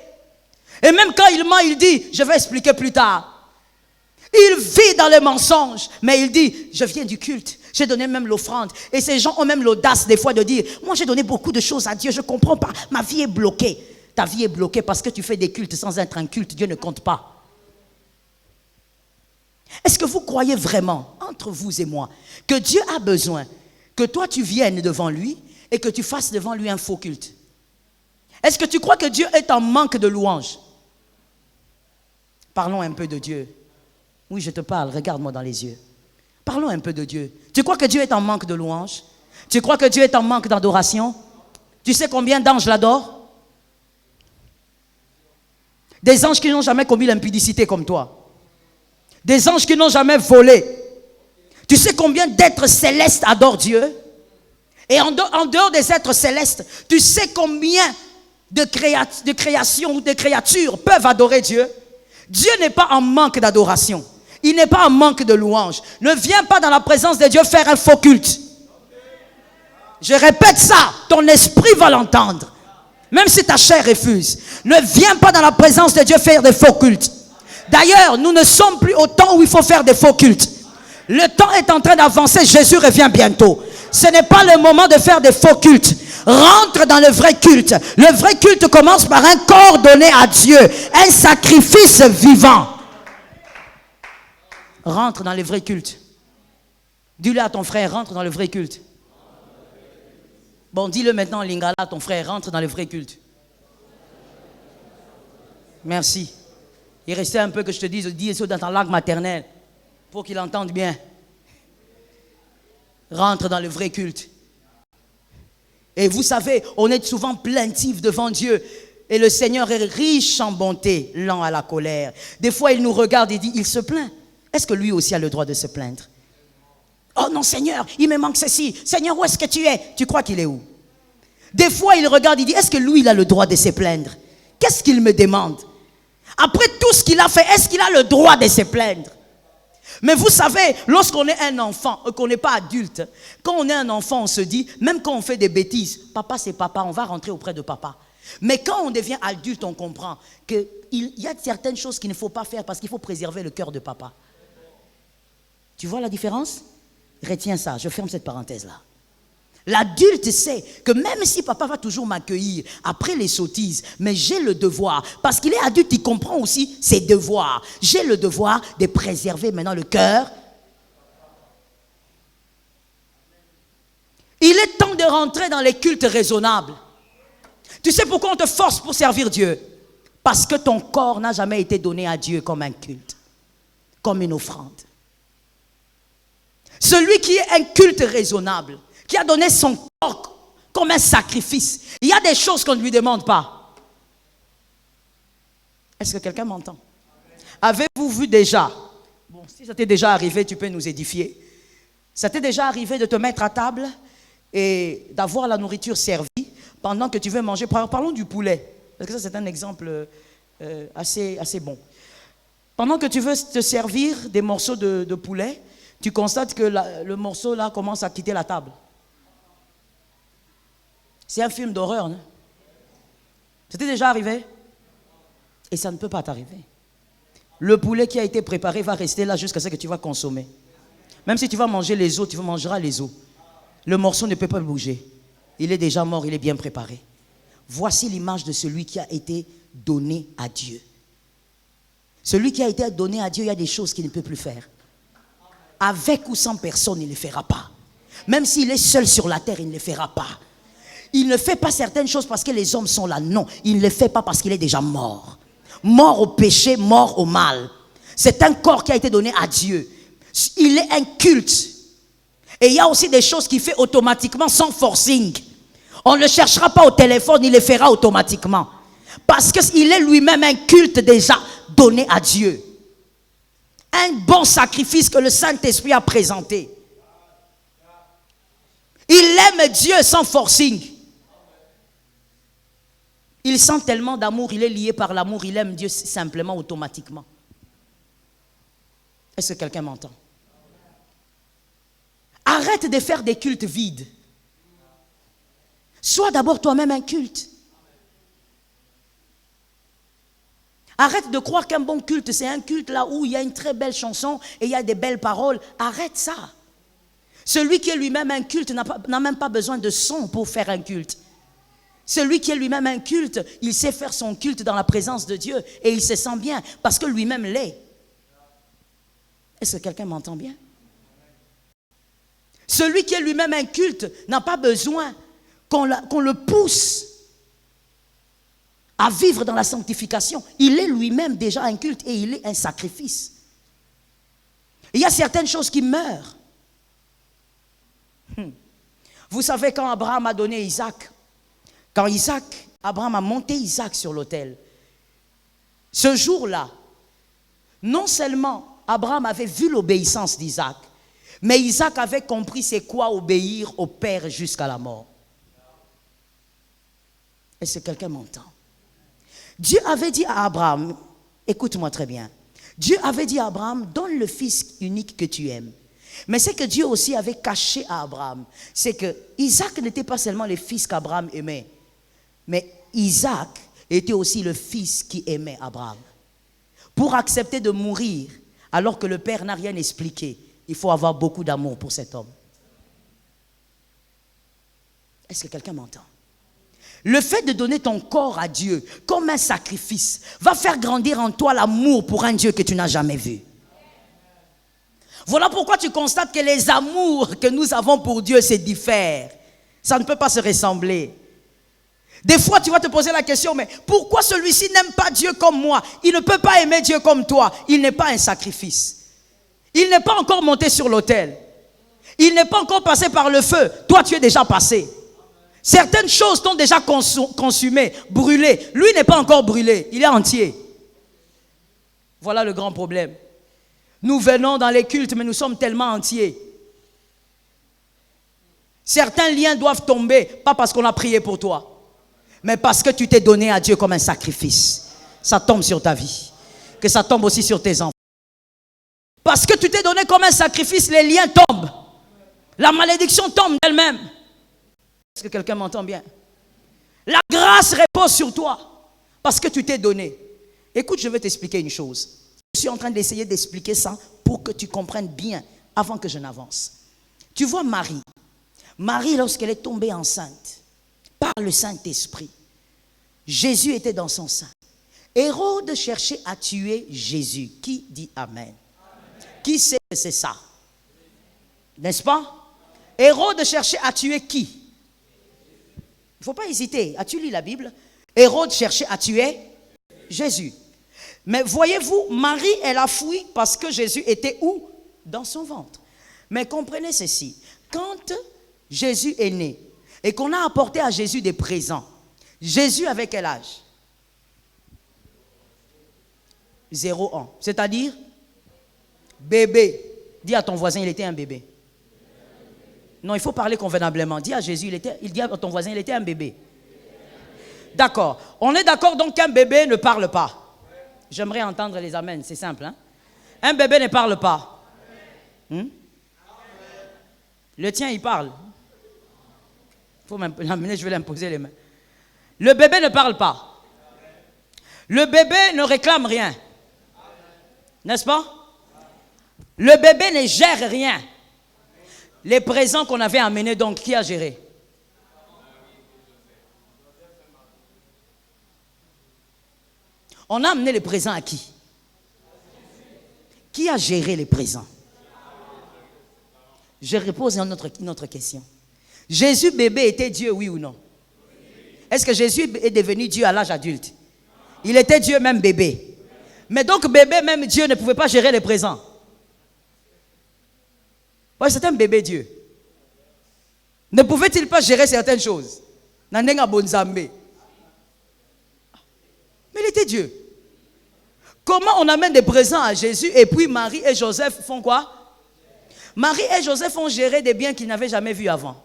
Et même quand il ment, il dit, je vais expliquer plus tard. Il vit dans les mensonges, mais il dit, je viens du culte, j'ai donné même l'offrande. Et ces gens ont même l'audace des fois de dire, moi j'ai donné beaucoup de choses à Dieu, je ne comprends pas, ma vie est bloquée. Ta vie est bloquée parce que tu fais des cultes sans être un culte, Dieu ne compte pas. Est-ce que vous croyez vraiment, entre vous et moi, que Dieu a besoin que toi tu viennes devant lui et que tu fasses devant lui un faux culte? Est-ce que tu crois que Dieu est en manque de louanges? Parlons un peu de Dieu. Oui, je te parle, regarde-moi dans les yeux. Parlons un peu de Dieu. Tu crois que Dieu est en manque de louanges? Tu crois que Dieu est en manque d'adoration? Tu sais combien d'anges l'adorent? Des anges qui n'ont jamais commis l'impudicité comme toi. Des anges qui n'ont jamais volé. Tu sais combien d'êtres célestes adorent Dieu? Et en dehors des êtres célestes, tu sais combien de créations ou de créatures peuvent adorer Dieu? Dieu n'est pas en manque d'adoration. Il n'est pas en manque de louange. Ne viens pas dans la présence de Dieu faire un faux culte. Je répète ça, ton esprit va l'entendre. Même si ta chair refuse. Ne viens pas dans la présence de Dieu faire des faux cultes. D'ailleurs, nous ne sommes plus au temps où il faut faire des faux cultes. Le temps est en train d'avancer, Jésus revient bientôt. Ce n'est pas le moment de faire des faux cultes. rentre dans le vrai culte. Le vrai culte commence par un corps donné à Dieu, un sacrifice vivant. Rentre dans le vrai culte. Dis-le à ton frère, rentre dans le vrai culte. Bon, dis-le maintenant en lingala à ton frère, rentre dans le vrai culte. Merci. Il restait un peu que je te dise, dis ça dans ta langue maternelle, pour qu'il entende bien. Rentre dans le vrai culte. Et vous savez, on est souvent plaintif devant Dieu. Et le Seigneur est riche en bonté, lent à la colère. Des fois, il nous regarde et dit, il se plaint. Est-ce que lui aussi a le droit de se plaindre? Oh non, Seigneur, il me manque ceci. Seigneur, où est-ce que tu es? Tu crois qu'il est où? Des fois, il regarde et dit, est-ce que lui, il a le droit de se plaindre? Qu'est-ce qu'il me demande? Après tout ce qu'il a fait, est-ce qu'il a le droit de se plaindre? Mais vous savez, lorsqu'on est un enfant, qu'on n'est pas adulte, quand on est un enfant, on se dit, même quand on fait des bêtises, papa c'est papa, on va rentrer auprès de papa. Mais quand on devient adulte, on comprend qu'il y a certaines choses qu'il ne faut pas faire parce qu'il faut préserver le cœur de papa. Tu vois la différence? Retiens ça, je ferme cette parenthèse-là. L'adulte sait que même si papa va toujours m'accueillir après les sottises, mais j'ai le devoir, parce qu'il est adulte, il comprend aussi ses devoirs. J'ai le devoir de préserver maintenant le cœur. Il est temps de rentrer dans les cultes raisonnables. Tu sais pourquoi on te force pour servir Dieu? Parce que ton corps n'a jamais été donné à Dieu comme un culte, comme une offrande. Celui qui est un culte raisonnable, qui a donné son corps comme un sacrifice, il y a des choses qu'on ne lui demande pas. Est-ce que quelqu'un m'entend? Avez-vous vu déjà, bon, si ça t'est déjà arrivé, tu peux nous édifier. Ça t'est déjà arrivé de te mettre à table et d'avoir la nourriture servie pendant que tu veux manger? Parlons du poulet, parce que ça c'est un exemple assez bon. Pendant que tu veux te servir des morceaux de poulet, tu constates que le morceau là commence à quitter la table. C'est un film d'horreur, non? C'était déjà arrivé? Et ça ne peut pas t'arriver. Le poulet qui a été préparé va rester là jusqu'à ce que tu vas consommer. Même si tu vas manger les os, tu mangeras les os. Le morceau ne peut pas bouger. Il est déjà mort, il est bien préparé. Voici l'image de celui qui a été donné à Dieu. Celui qui a été donné à Dieu, il y a des choses qu'il ne peut plus faire. Avec ou sans personne, il ne les fera pas. Même s'il est seul sur la terre, il ne les fera pas. Il ne fait pas certaines choses parce que les hommes sont là. Non, il ne les fait pas parce qu'il est déjà mort. Mort au péché, mort au mal. C'est un corps qui a été donné à Dieu. Il est un culte. Et il y a aussi des choses qu'il fait automatiquement sans forcing. On ne le cherchera pas au téléphone, il les fera automatiquement. Parce qu'il est lui-même un culte déjà donné à Dieu. Un bon sacrifice que le Saint-Esprit a présenté. Il aime Dieu sans forcing. Il sent tellement d'amour, il est lié par l'amour, il aime Dieu simplement, automatiquement. Est-ce que quelqu'un m'entend? Arrête de faire des cultes vides. Sois d'abord toi-même un culte. Arrête de croire qu'un bon culte, c'est un culte là où il y a une très belle chanson et il y a des belles paroles. Arrête ça. Celui qui est lui-même un culte n'a même pas besoin de son pour faire un culte. Celui qui est lui-même un culte, il sait faire son culte dans la présence de Dieu et il se sent bien parce que lui-même l'est. Est-ce que quelqu'un m'entend bien? Celui qui est lui-même un culte n'a pas besoin qu'on le pousse à vivre dans la sanctification. Il est lui-même déjà un culte et il est un sacrifice. Il y a certaines choses qui meurent. Vous savez, quand Abraham a donné Isaac, quand Abraham a monté Isaac sur l'autel, ce jour-là, non seulement Abraham avait vu l'obéissance d'Isaac, mais Isaac avait compris c'est quoi obéir au Père jusqu'à la mort. Est-ce que quelqu'un m'entend? Dieu avait dit à Abraham, écoute-moi très bien, Dieu avait dit à Abraham, donne le fils unique que tu aimes. Mais ce que Dieu aussi avait caché à Abraham, c'est que Isaac n'était pas seulement le fils qu'Abraham aimait, mais Isaac était aussi le fils qui aimait Abraham. Pour accepter de mourir, alors que le père n'a rien expliqué, il faut avoir beaucoup d'amour pour cet homme. Est-ce que quelqu'un m'entend? Le fait de donner ton corps à Dieu comme un sacrifice va faire grandir en toi l'amour pour un Dieu que tu n'as jamais vu. Voilà pourquoi tu constates que les amours que nous avons pour Dieu se diffèrent. Ça ne peut pas se ressembler. Des fois, tu vas te poser la question, mais pourquoi celui-ci n'aime pas Dieu comme moi? Il ne peut pas aimer Dieu comme toi. Il n'est pas un sacrifice. Il n'est pas encore monté sur l'autel. Il n'est pas encore passé par le feu. Toi, tu es déjà passé. Certaines choses t'ont déjà consumé, brûlé. Lui n'est pas encore brûlé. Il est entier. Voilà le grand problème. Nous venons dans les cultes, mais nous sommes tellement entiers. Certains liens doivent tomber, pas parce qu'on a prié pour toi, mais parce que tu t'es donné à Dieu comme un sacrifice. Ça tombe sur ta vie. Que ça tombe aussi sur tes enfants. Parce que tu t'es donné comme un sacrifice, les liens tombent. La malédiction tombe d'elle-même. Est-ce que quelqu'un m'entend bien? La grâce repose sur toi parce que tu t'es donné. Écoute, je vais t'expliquer une chose. Je suis en train d'essayer d'expliquer ça pour que tu comprennes bien avant que je n'avance. Tu vois Marie. Marie, lorsqu'elle est tombée enceinte par le Saint-Esprit, Jésus était dans son sein. Hérode cherchait à tuer Jésus. Qui dit Amen? Qui sait que c'est ça? N'est-ce pas? Hérode cherchait à tuer qui? Il ne faut pas hésiter. As-tu lu la Bible? Hérode cherchait à tuer Jésus. Mais voyez-vous, Marie, elle a fui parce que Jésus était où? Dans son ventre. Mais comprenez ceci. Quand Jésus est né et qu'on a apporté à Jésus des présents, Jésus avait quel âge? 0 ans. C'est-à-dire bébé. Dis à ton voisin, il était un bébé. Non, il faut parler convenablement. Dis à Jésus, il dit à ton voisin, il était un bébé. D'accord. On est d'accord donc qu'un bébé ne parle pas. J'aimerais entendre les amens, c'est simple. Hein? Un bébé ne parle pas. Le tien, il parle. Il faut l'amener, je vais l'imposer les mains. Le bébé ne parle pas. Le bébé ne réclame rien. N'est-ce pas? Le bébé ne gère rien. Les présents qu'on avait amenés, donc, qui a géré? On a amené les présents à qui? Qui a géré les présents? Je repose une autre question. Jésus bébé était Dieu, oui ou non? Est-ce que Jésus est devenu Dieu à l'âge adulte? Il était Dieu même bébé. Mais donc bébé même Dieu ne pouvait pas gérer les présents. Ouais, c'est un bébé Dieu. Ne pouvait-il pas gérer certaines choses? Mais il était Dieu. Comment on amène des présents à Jésus et puis Marie et Joseph font quoi? Marie et Joseph ont géré des biens qu'ils n'avaient jamais vus avant.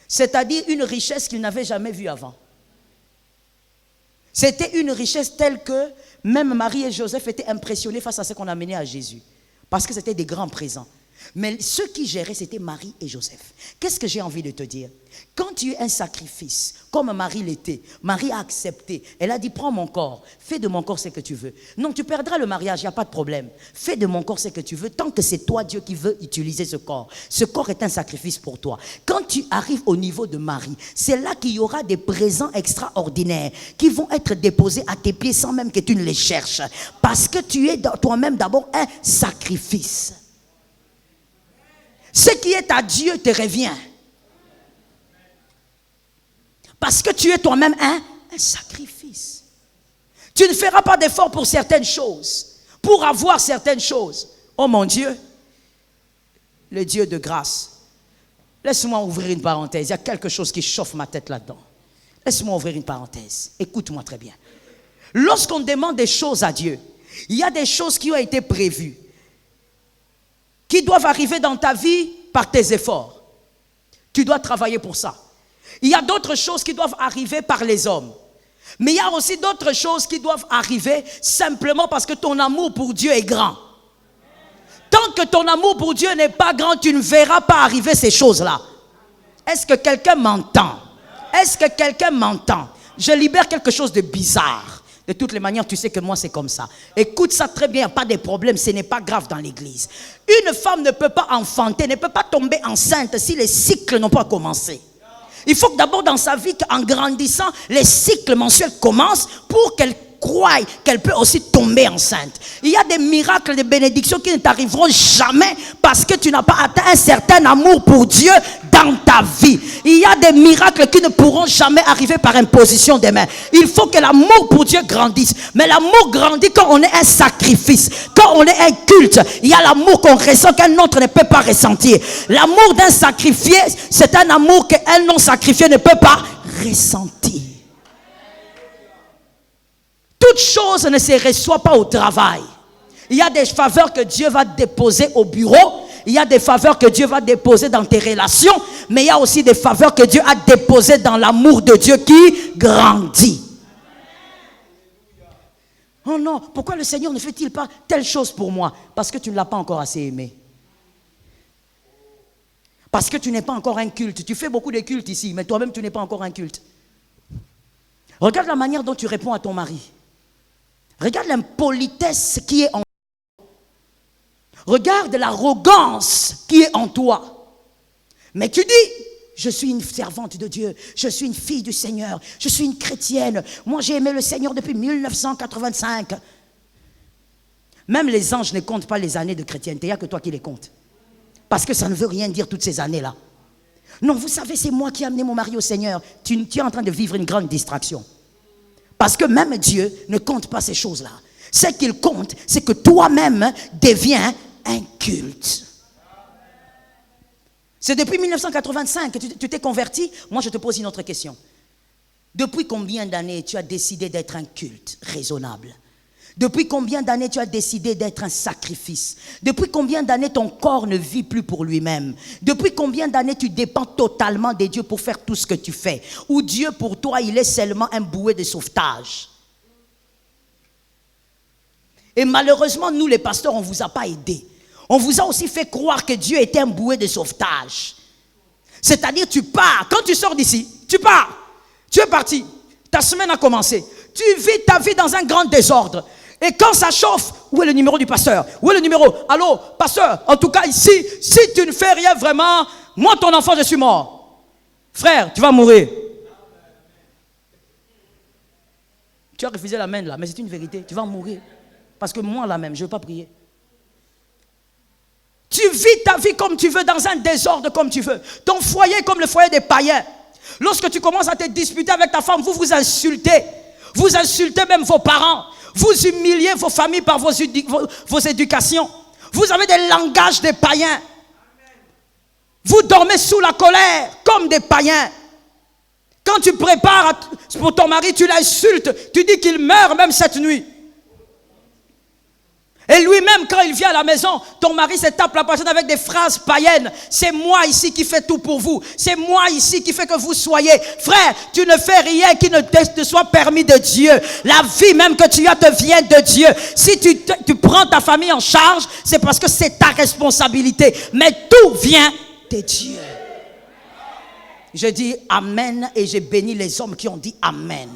C'est-à-dire une richesse qu'ils n'avaient jamais vue avant. C'était une richesse telle que même Marie et Joseph étaient impressionnés face à ce qu'on amenait à Jésus. Parce que c'était des grands présents. Mais ceux qui géraient, c'était Marie et Joseph. Qu'est-ce que j'ai envie de te dire? Quand tu es un sacrifice, comme Marie l'était, Marie a accepté. Elle a dit, prends mon corps, fais de mon corps ce que tu veux. Non, tu perdras le mariage, il n'y a pas de problème. Fais de mon corps ce que tu veux, tant que c'est toi, Dieu, qui veut utiliser ce corps. Ce corps est un sacrifice pour toi. Quand tu arrives au niveau de Marie, c'est là qu'il y aura des présents extraordinaires qui vont être déposés à tes pieds sans même que tu ne les cherches. Parce que tu es toi-même d'abord un sacrifice. Ce qui est à Dieu te revient. Parce que tu es toi-même un sacrifice. Tu ne feras pas d'effort pour certaines choses, pour avoir certaines choses. Oh mon Dieu, le Dieu de grâce. Laisse-moi ouvrir une parenthèse. Il y a quelque chose qui chauffe ma tête là-dedans. Laisse-moi ouvrir une parenthèse. Écoute-moi très bien. Lorsqu'on demande des choses à Dieu, il y a des choses qui ont été prévues, qui doivent arriver dans ta vie par tes efforts. Tu dois travailler pour ça. Il y a d'autres choses qui doivent arriver par les hommes. Mais il y a aussi d'autres choses qui doivent arriver simplement parce que ton amour pour Dieu est grand. Tant que ton amour pour Dieu n'est pas grand, tu ne verras pas arriver ces choses-là. Est-ce que quelqu'un m'entend? Est-ce que quelqu'un m'entend? Je libère quelque chose de bizarre. De toutes les manières, tu sais que moi, c'est comme ça. Écoute ça très bien, il n'y a pas de problème, ce n'est pas grave dans l'église. Une femme ne peut pas enfanter, ne peut pas tomber enceinte si les cycles n'ont pas commencé. Il faut que d'abord dans sa vie, qu'en grandissant, les cycles mensuels commencent pour qu'elle croie qu'elle peut aussi tomber enceinte. Il y a des miracles, des bénédictions qui ne t'arriveront jamais parce que tu n'as pas atteint un certain amour pour Dieu dans ta vie. Il y a des miracles qui ne pourront jamais arriver par imposition des mains. Il faut que l'amour pour Dieu grandisse. Mais l'amour grandit quand on est un sacrifice, quand on est un culte. Il y a l'amour qu'on ressent qu'un autre ne peut pas ressentir. L'amour d'un sacrifié, c'est un amour qu'un non sacrifié ne peut pas ressentir. Toute chose ne se reçoit pas au travail. Il y a des faveurs que Dieu va déposer au bureau. Il y a des faveurs que Dieu va déposer dans tes relations. Mais il y a aussi des faveurs que Dieu a déposées dans l'amour de Dieu qui grandit. Oh non, pourquoi le Seigneur ne fait-il pas telle chose pour moi? Parce que tu ne l'as pas encore assez aimé. Parce que tu n'es pas encore un culte. Tu fais beaucoup de cultes ici, mais toi-même tu n'es pas encore un culte. Regarde la manière dont tu réponds à ton mari. Regarde l'impolitesse qui est en toi. Regarde l'arrogance qui est en toi. Mais tu dis, je suis une servante de Dieu, je suis une fille du Seigneur, je suis une chrétienne. Moi j'ai aimé le Seigneur depuis 1985. Même les anges ne comptent pas les années de chrétienté, il n'y a que toi qui les comptes. Parce que ça ne veut rien dire toutes ces années-là. Non, vous savez, c'est moi qui ai amené mon mari au Seigneur. Tu es en train de vivre une grande distraction. Parce que même Dieu ne compte pas ces choses-là. Ce qu'il compte, c'est que toi-même deviens un culte. C'est depuis 1985 que tu t'es converti. Moi, je te pose une autre question. Depuis combien d'années tu as décidé d'être un culte raisonnable? Depuis combien d'années tu as décidé d'être un sacrifice? Depuis combien d'années ton corps ne vit plus pour lui-même? Depuis combien d'années tu dépends totalement de Dieu pour faire tout ce que tu fais? Ou Dieu pour toi, il est seulement un bouée de sauvetage? Et malheureusement, nous les pasteurs, on ne vous a pas aidés. On vous a aussi fait croire que Dieu était un bouée de sauvetage. C'est-à-dire, tu pars. Quand tu sors d'ici, tu pars. Tu es parti. Ta semaine a commencé. Tu vis ta vie dans un grand désordre. Et quand ça chauffe, où est le numéro du pasteur? Où est le numéro? Allô, pasteur, en tout cas ici, si tu ne fais rien vraiment, moi ton enfant, je suis mort. Frère, tu vas mourir. Tu as refusé la main là, mais c'est une vérité, tu vas mourir. Parce que moi là même, je ne veux pas prier. Tu vis ta vie comme tu veux, dans un désordre comme tu veux. Ton foyer comme le foyer des païens. Lorsque tu commences à te disputer avec ta femme, vous vous insultez. Vous insultez même vos parents. Vous humiliez vos familles par vos éducations. Vous avez des langages des païens. Vous dormez sous la colère comme des païens. Quand tu prépares pour ton mari, tu l'insultes. Tu dis qu'il meurt même cette nuit. Et lui-même, quand il vient à la maison, ton mari se tape la poitrine avec des phrases païennes. C'est moi ici qui fais tout pour vous. C'est moi ici qui fait que vous soyez. Frère, tu ne fais rien qui ne te soit permis de Dieu. La vie même que tu as te vient de Dieu. Si tu prends ta famille en charge, c'est parce que c'est ta responsabilité. Mais tout vient de Dieu. Je dis Amen et j'ai béni les hommes qui ont dit Amen.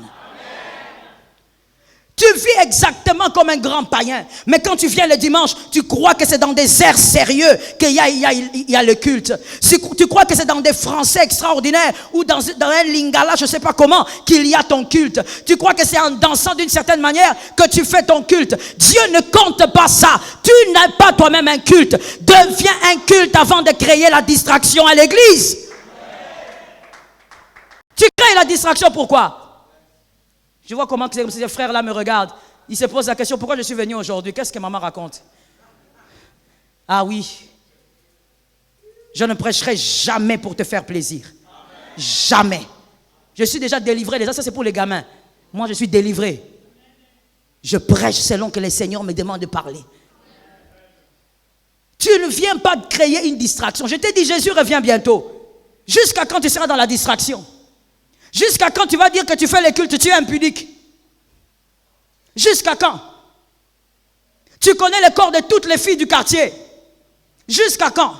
Tu vis exactement comme un grand païen. Mais quand tu viens le dimanche, tu crois que c'est dans des airs sérieux qu'il y a le culte. Tu crois que c'est dans des français extraordinaires ou dans un lingala, je ne sais pas comment, qu'il y a ton culte. Tu crois que c'est en dansant d'une certaine manière que tu fais ton culte. Dieu ne compte pas ça. Tu n'es pas toi-même un culte. Deviens un culte avant de créer la distraction à l'église. Tu crées la distraction, pourquoi? Je vois comment ces frères-là me regardent. Ils se posent la question, pourquoi je suis venu aujourd'hui? Qu'est-ce que maman raconte? Ah oui. Je ne prêcherai jamais pour te faire plaisir. Jamais. Je suis déjà délivré. Ça, c'est pour les gamins. Moi, je suis délivré. Je prêche selon que le Seigneur me demande de parler. Tu ne viens pas de créer une distraction. Je t'ai dit, Jésus revient bientôt. Jusqu'à quand tu seras dans la distraction? Jusqu'à quand tu vas dire que tu fais les cultes, tu es impudique? Jusqu'à quand? Tu connais le corps de toutes les filles du quartier. Jusqu'à quand?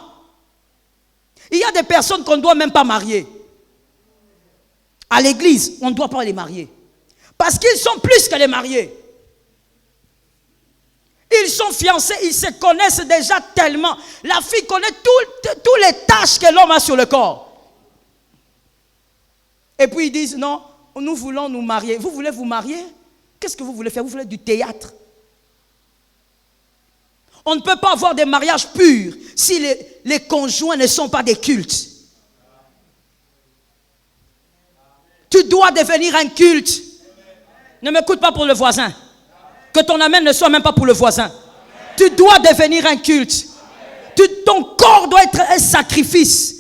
Il y a des personnes qu'on ne doit même pas marier. À l'église, on ne doit pas les marier. Parce qu'ils sont plus que les mariés. Ils sont fiancés, ils se connaissent déjà tellement. La fille connaît toutes les tâches que l'homme a sur le corps. Et puis ils disent, non, nous voulons nous marier. Vous voulez vous marier? Qu'est-ce que vous voulez faire? Vous voulez du théâtre? On ne peut pas avoir des mariages purs si les conjoints ne sont pas des cultes. Tu dois devenir un culte. Ne m'écoute pas pour le voisin. Que ton amen ne soit même pas pour le voisin. Tu dois devenir un culte. Ton corps doit être un sacrifice.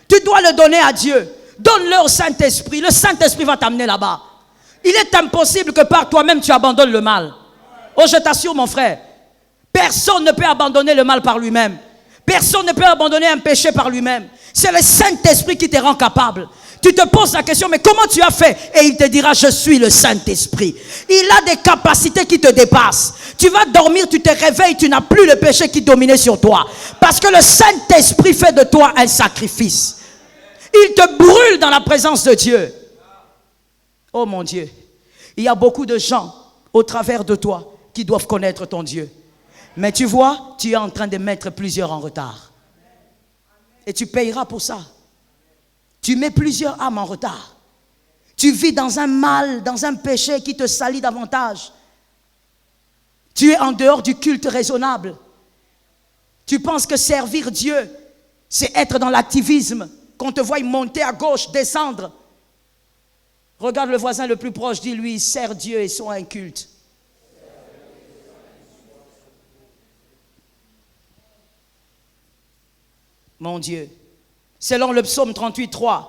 Tu dois le donner à Dieu. Donne-le au Saint-Esprit. Le Saint-Esprit va t'amener là-bas. Il est impossible que par toi-même tu abandonnes le mal. Oh, je t'assure mon frère. Personne ne peut abandonner le mal par lui-même. Personne ne peut abandonner un péché par lui-même. C'est le Saint-Esprit qui te rend capable. Tu te poses la question, mais comment tu as fait? Et il te dira, je suis le Saint-Esprit. Il a des capacités qui te dépassent. Tu vas dormir, tu te réveilles, tu n'as plus le péché qui dominait sur toi. Parce que le Saint-Esprit fait de toi un sacrifice. Il te brûle dans la présence de Dieu. Oh mon Dieu, il y a beaucoup de gens au travers de toi qui doivent connaître ton Dieu. Mais tu vois, tu es en train de mettre plusieurs en retard. Et tu payeras pour ça. Tu mets plusieurs âmes en retard. Tu vis dans un mal, dans un péché qui te salit davantage. Tu es en dehors du culte raisonnable. Tu penses que servir Dieu, c'est être dans l'activisme. Qu'on te voie monter à gauche, descendre. Regarde le voisin le plus proche, dis-lui, sers Dieu et sois un culte. Mon Dieu. Selon le psaume 38.3,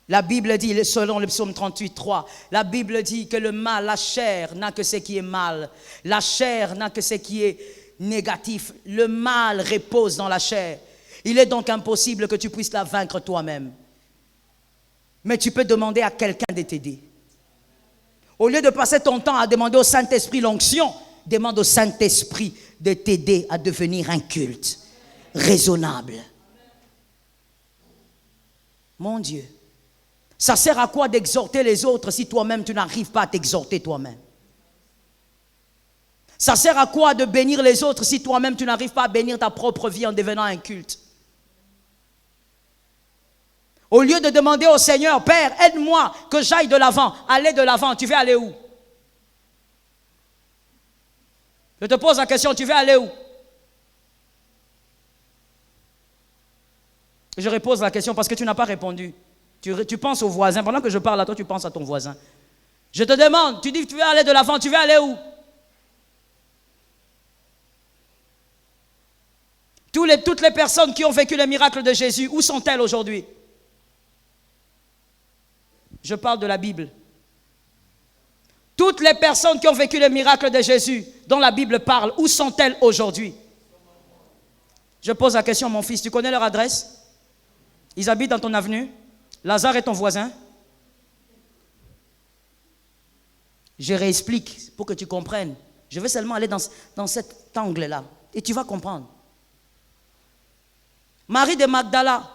la Bible dit, selon le psaume 38.3, la Bible dit que le mal, la chair n'a que ce qui est mal. La chair n'a que ce qui est négatif. Le mal repose dans la chair. Il est donc impossible que tu puisses la vaincre toi-même. Mais tu peux demander à quelqu'un de t'aider. Au lieu de passer ton temps à demander au Saint-Esprit l'onction, demande au Saint-Esprit de t'aider à devenir un culte raisonnable. Mon Dieu, ça sert à quoi d'exhorter les autres si toi-même tu n'arrives pas à t'exhorter toi-même? Ça sert à quoi de bénir les autres si toi-même tu n'arrives pas à bénir ta propre vie en devenant un culte? Au lieu de demander au Seigneur, Père, aide-moi que j'aille de l'avant, allez de l'avant, tu veux aller où? Je te pose la question, tu veux aller où? Je repose la question parce que tu n'as pas répondu. Tu penses au voisin. Pendant que je parle à toi, tu penses à ton voisin. Je te demande, tu dis que tu veux aller de l'avant, tu veux aller où? Toutes les personnes qui ont vécu le miracle de Jésus, où sont-elles aujourd'hui? Je parle de la Bible. Toutes les personnes qui ont vécu le miracle de Jésus, dont la Bible parle, où sont-elles aujourd'hui? Je pose la question, mon fils, tu connais leur adresse? Ils habitent dans ton avenue. Lazare est ton voisin. Je réexplique pour que tu comprennes. Je vais seulement aller dans cet angle-là. Et tu vas comprendre. Marie de Magdala,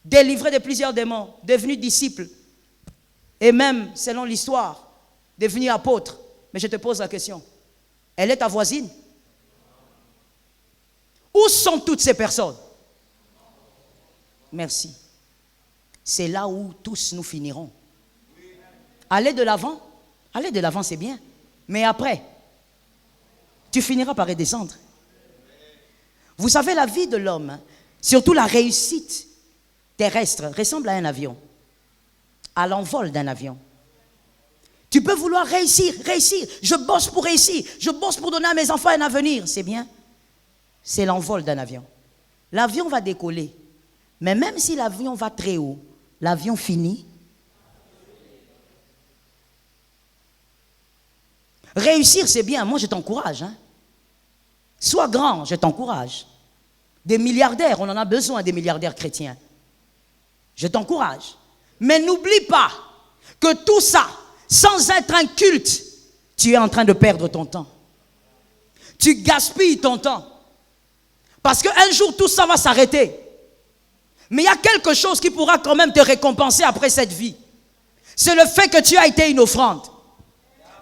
délivrée de plusieurs démons, devenue disciple. Et même, selon l'histoire, devenue apôtre. Mais je te pose la question. Elle est ta voisine? Où sont toutes ces personnes? Merci. C'est là où tous nous finirons. Aller de l'avant c'est bien. Mais après, tu finiras par redescendre. Vous savez, la vie de l'homme, surtout la réussite terrestre, ressemble à un avion. À l'envol d'un avion. Tu peux vouloir réussir. Je bosse pour réussir. Je bosse pour donner à mes enfants un avenir. C'est bien. C'est l'envol d'un avion. L'avion va décoller. Mais même si l'avion va très haut, l'avion finit. Réussir, c'est bien. Moi, je t'encourage. Sois grand, je t'encourage. Des milliardaires, on en a besoin des milliardaires chrétiens. Je t'encourage. Mais n'oublie pas que tout ça, sans être un culte, tu es en train de perdre ton temps. Tu gaspilles ton temps. Parce qu'un jour, tout ça va s'arrêter. Mais il y a quelque chose qui pourra quand même te récompenser après cette vie. C'est le fait que tu as été une offrande.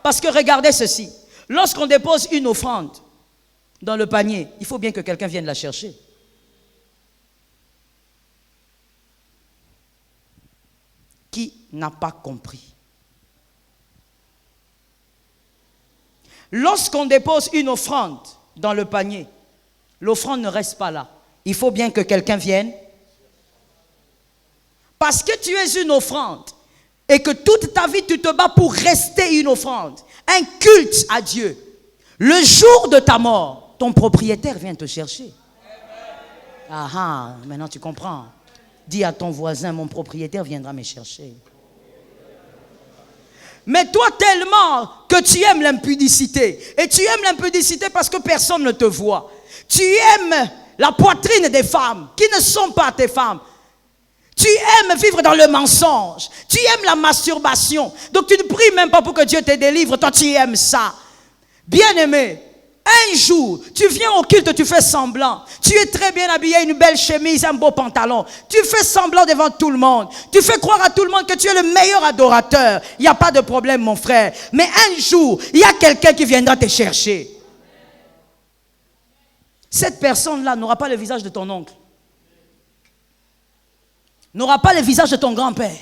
Parce que regardez ceci. Lorsqu'on dépose une offrande dans le panier, il faut bien que quelqu'un vienne la chercher. qui n'a pas compris. Lorsqu'on dépose une offrande dans le panier, l'offrande ne reste pas là. Il faut bien que quelqu'un vienne. Parce que tu es une offrande et que toute ta vie tu te bats pour rester une offrande, un culte à Dieu. Le jour de ta mort, ton propriétaire vient te chercher. Ah ah, maintenant tu comprends. Dis à ton voisin, mon propriétaire viendra me chercher. Mais toi tellement que tu aimes l'impudicité, et tu aimes l'impudicité parce que personne ne te voit. Tu aimes la poitrine des femmes qui ne sont pas tes femmes. Tu aimes vivre dans le mensonge. Tu aimes la masturbation. Donc tu ne pries même pas pour que Dieu te délivre. Toi tu aimes ça. Bien-aimé, un jour, tu viens au culte, tu fais semblant. Tu es très bien habillé, une belle chemise, un beau pantalon. Tu fais semblant devant tout le monde. Tu fais croire à tout le monde que tu es le meilleur adorateur. Il n'y a pas de problème, mon frère. Mais un jour, il y a quelqu'un qui viendra te chercher. Cette personne-là n'aura pas le visage de ton oncle. N'aura pas le visage de ton grand-père.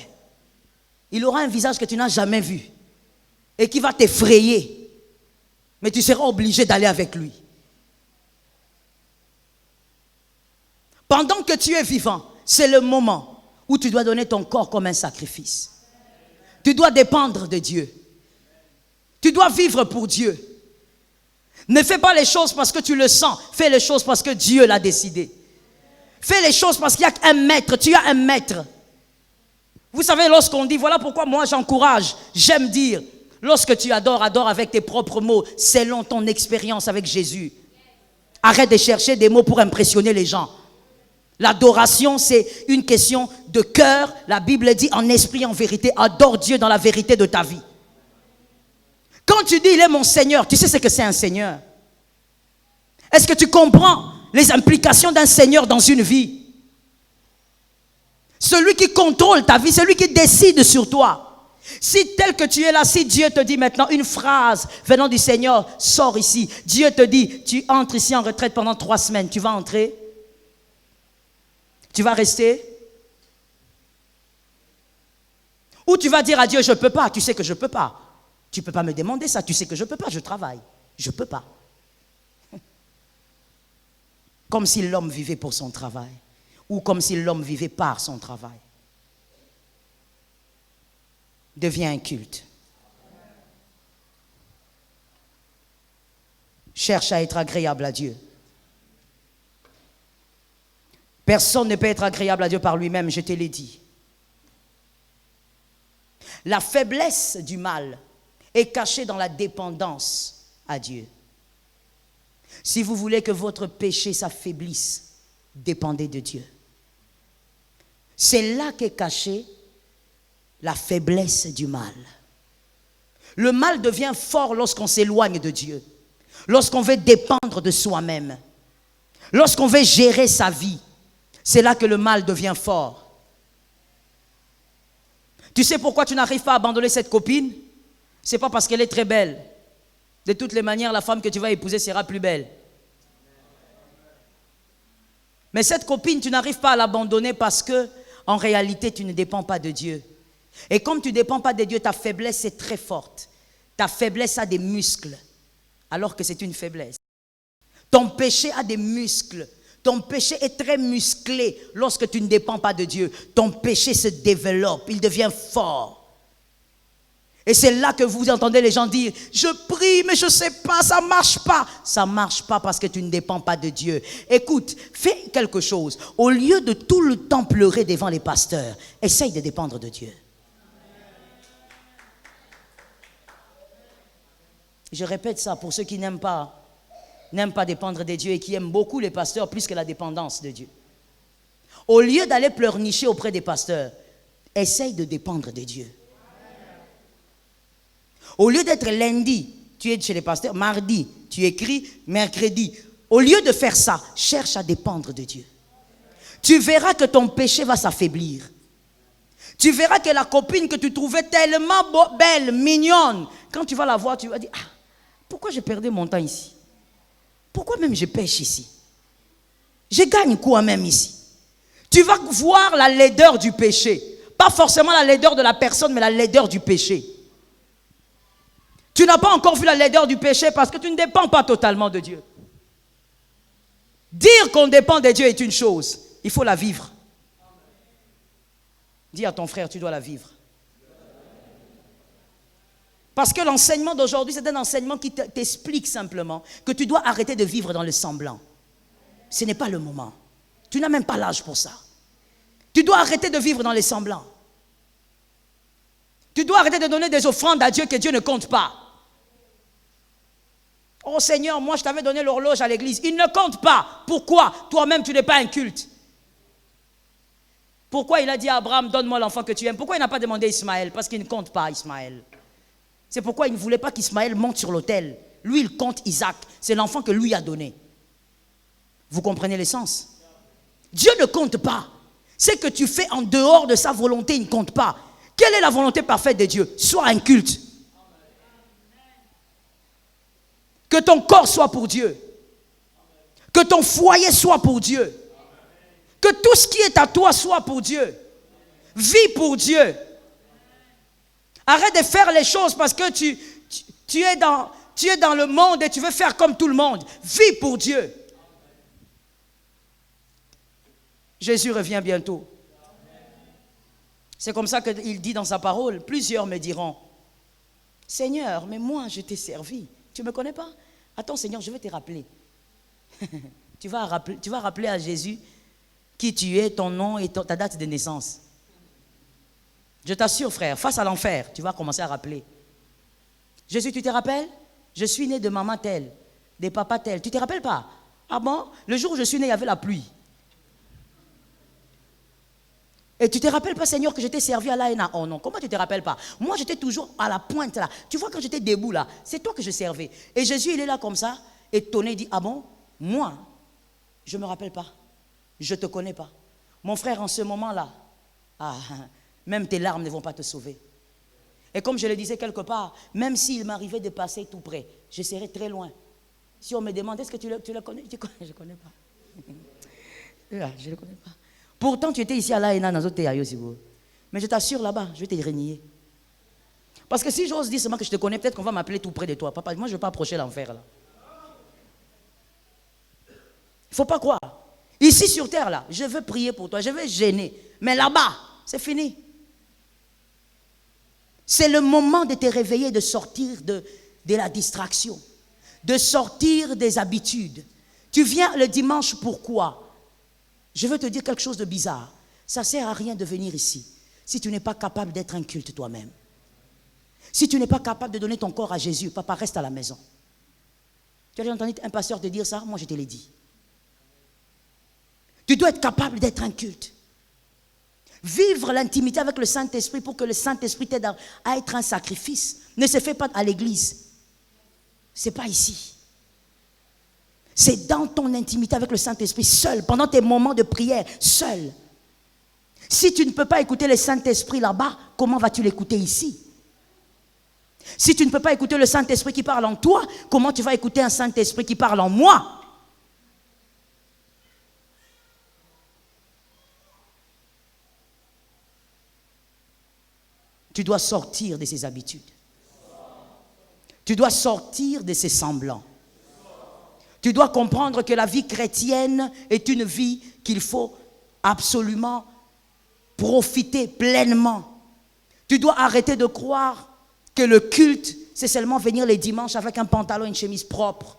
Il aura un visage que tu n'as jamais vu. Et qui va t'effrayer. Mais tu seras obligé d'aller avec lui. Pendant que tu es vivant, c'est le moment où tu dois donner ton corps comme un sacrifice. Tu dois dépendre de Dieu. Tu dois vivre pour Dieu. Ne fais pas les choses parce que tu le sens. Fais les choses parce que Dieu l'a décidé. Fais les choses parce qu'il y a un maître. Tu as un maître. Vous savez, lorsqu'on dit, voilà pourquoi moi j'encourage, j'aime dire, lorsque tu adores, adore avec tes propres mots, selon ton expérience avec Jésus. Arrête de chercher des mots pour impressionner les gens. L'adoration, c'est une question de cœur. La Bible dit en esprit, en vérité, adore Dieu dans la vérité de ta vie. Quand tu dis, il est mon Seigneur, tu sais ce que c'est un Seigneur? Est-ce que tu comprends les implications d'un Seigneur dans une vie? Celui qui contrôle ta vie, celui qui décide sur toi. Si tel que tu es là, si Dieu te dit maintenant une phrase venant du Seigneur, sors ici. Dieu te dit, tu entres ici en retraite pendant 3 semaines. Tu vas entrer? Tu vas rester? Ou tu vas dire à Dieu, je ne peux pas. Tu sais que je ne peux pas. Tu ne peux pas me demander ça. Tu sais que je ne peux pas. Je travaille. Je ne peux pas. Comme si l'homme vivait pour son travail. Ou comme si l'homme vivait par son travail. Devient un culte. Cherche à être agréable à Dieu. Personne ne peut être agréable à Dieu par lui-même, je te l'ai dit. La faiblesse du mal est cachée dans la dépendance à Dieu. Si vous voulez que votre péché s'affaiblisse, dépendez de Dieu. C'est là qu'est cachée la faiblesse du mal. Le mal devient fort lorsqu'on s'éloigne de Dieu. Lorsqu'on veut dépendre de soi-même. Lorsqu'on veut gérer sa vie. C'est là que le mal devient fort. Tu sais pourquoi tu n'arrives pas à abandonner cette copine? Ce n'est pas parce qu'elle est très belle. De toutes les manières, la femme que tu vas épouser sera plus belle. Mais cette copine, tu n'arrives pas à l'abandonner parce que, en réalité, tu ne dépends pas de Dieu. Et comme tu ne dépends pas de Dieu, ta faiblesse est très forte. Ta faiblesse a des muscles, alors que c'est une faiblesse. Ton péché a des muscles. Ton péché est très musclé lorsque tu ne dépends pas de Dieu. Ton péché se développe, il devient fort. Et c'est là que vous entendez les gens dire, je prie mais je ne sais pas, ça ne marche pas. Ça ne marche pas parce que tu ne dépends pas de Dieu. Écoute, fais quelque chose. Au lieu de tout le temps pleurer devant les pasteurs, essaye de dépendre de Dieu. Je répète ça pour ceux qui n'aiment pas dépendre de Dieu et qui aiment beaucoup les pasteurs plus que la dépendance de Dieu. Au lieu d'aller pleurnicher auprès des pasteurs, essaye de dépendre de Dieu. Au lieu d'être lundi, tu es chez les pasteurs, mardi, tu écris, mercredi. Au lieu de faire ça, cherche à dépendre de Dieu. Tu verras que ton péché va s'affaiblir. Tu verras que la copine que tu trouvais tellement belle, mignonne, quand tu vas la voir, tu vas dire, ah, pourquoi j'ai perdu mon temps ici? Pourquoi même je pêche ici? Je gagne quoi même ici? Tu vas voir la laideur du péché. Pas forcément la laideur de la personne, mais la laideur du péché. Tu n'as pas encore vu la laideur du péché parce que tu ne dépends pas totalement de Dieu. Dire qu'on dépend de Dieu est une chose, il faut la vivre. Dis à ton frère, tu dois la vivre. Parce que l'enseignement d'aujourd'hui, c'est un enseignement qui t'explique simplement que tu dois arrêter de vivre dans le semblant. Ce n'est pas le moment. Tu n'as même pas l'âge pour ça. Tu dois arrêter de vivre dans les semblants. Tu dois arrêter de donner des offrandes à Dieu que Dieu ne compte pas. Oh Seigneur, moi je t'avais donné l'horloge à l'église. Il ne compte pas. Pourquoi? Toi-même tu n'es pas un culte. Pourquoi il a dit à Abraham, donne-moi l'enfant que tu aimes? Pourquoi il n'a pas demandé Ismaël? Parce qu'il ne compte pas Ismaël. C'est pourquoi il ne voulait pas qu'Ismaël monte sur l'autel. Lui, il compte Isaac. C'est l'enfant que lui a donné. Vous comprenez l'essence? Dieu ne compte pas. Ce que tu fais en dehors de sa volonté, il ne compte pas. Quelle est la volonté parfaite de Dieu? Sois un culte. Que ton corps soit pour Dieu. Que ton foyer soit pour Dieu. Que tout ce qui est à toi soit pour Dieu. Vis pour Dieu. Arrête de faire les choses parce que tu es dans le monde et tu veux faire comme tout le monde. Vis pour Dieu. Jésus revient bientôt. C'est comme ça qu'il dit dans sa parole. Plusieurs me diront, Seigneur, mais moi je t'ai servi. Tu ne me connais pas? Attends Seigneur, je vais te rappeler. Tu vas rappeler à Jésus qui tu es, ton nom et ta date de naissance. Je t'assure frère, face à l'enfer, tu vas commencer à rappeler. Jésus, tu te rappelles? Je suis né de maman telle, de papa tel. Tu ne te rappelles pas? Ah bon? Le jour où je suis né, il y avait la pluie. Et tu ne te rappelles pas, Seigneur, que je t'ai servi à l'ANA? Oh non, comment tu ne te rappelles pas? Moi, j'étais toujours à la pointe là. Tu vois, quand j'étais debout là, c'est toi que je servais. Et Jésus, il est là comme ça, étonné, il dit, ah bon? Moi, je ne me rappelle pas. Je ne te connais pas. Mon frère, en ce moment-là, même tes larmes ne vont pas te sauver. Et comme je le disais quelque part, même s'il m'arrivait de passer tout près, je serais très loin. Si on me demande, est-ce que tu le connais? Je ne connais pas. Je ne le connais pas. Pourtant, tu étais ici à l'ANA, dans d'autres théâtres aussi. Mais je t'assure, là-bas, je vais te renier. Parce que si j'ose dire seulement que je te connais, peut-être qu'on va m'appeler tout près de toi. Papa, moi, je ne veux pas approcher l'enfer, là. Il ne faut pas croire. Ici, sur terre, là, je veux prier pour toi, je veux gêner. Mais là-bas, c'est fini. C'est le moment de te réveiller, de sortir de la distraction, de sortir des habitudes. Tu viens le dimanche, pourquoi? Je veux te dire quelque chose de bizarre. Ça ne sert à rien de venir ici si tu n'es pas capable d'être un culte toi-même. Si tu n'es pas capable de donner ton corps à Jésus, papa, reste à la maison. Tu as déjà entendu un pasteur te dire ça? Moi, je te l'ai dit. Tu dois être capable d'être un culte. Vivre l'intimité avec le Saint-Esprit pour que le Saint-Esprit t'aide à être un sacrifice ne se fait pas à l'église. Ce n'est pas ici. C'est dans ton intimité avec le Saint-Esprit, seul, pendant tes moments de prière, seul. Si tu ne peux pas écouter le Saint-Esprit là-bas, comment vas-tu l'écouter ici? Si tu ne peux pas écouter le Saint-Esprit qui parle en toi, comment tu vas écouter un Saint-Esprit qui parle en moi? Tu dois sortir de ces habitudes. Tu dois sortir de ces semblants. Tu dois comprendre que la vie chrétienne est une vie qu'il faut absolument profiter pleinement. Tu dois arrêter de croire que le culte, c'est seulement venir les dimanches avec un pantalon et une chemise propre.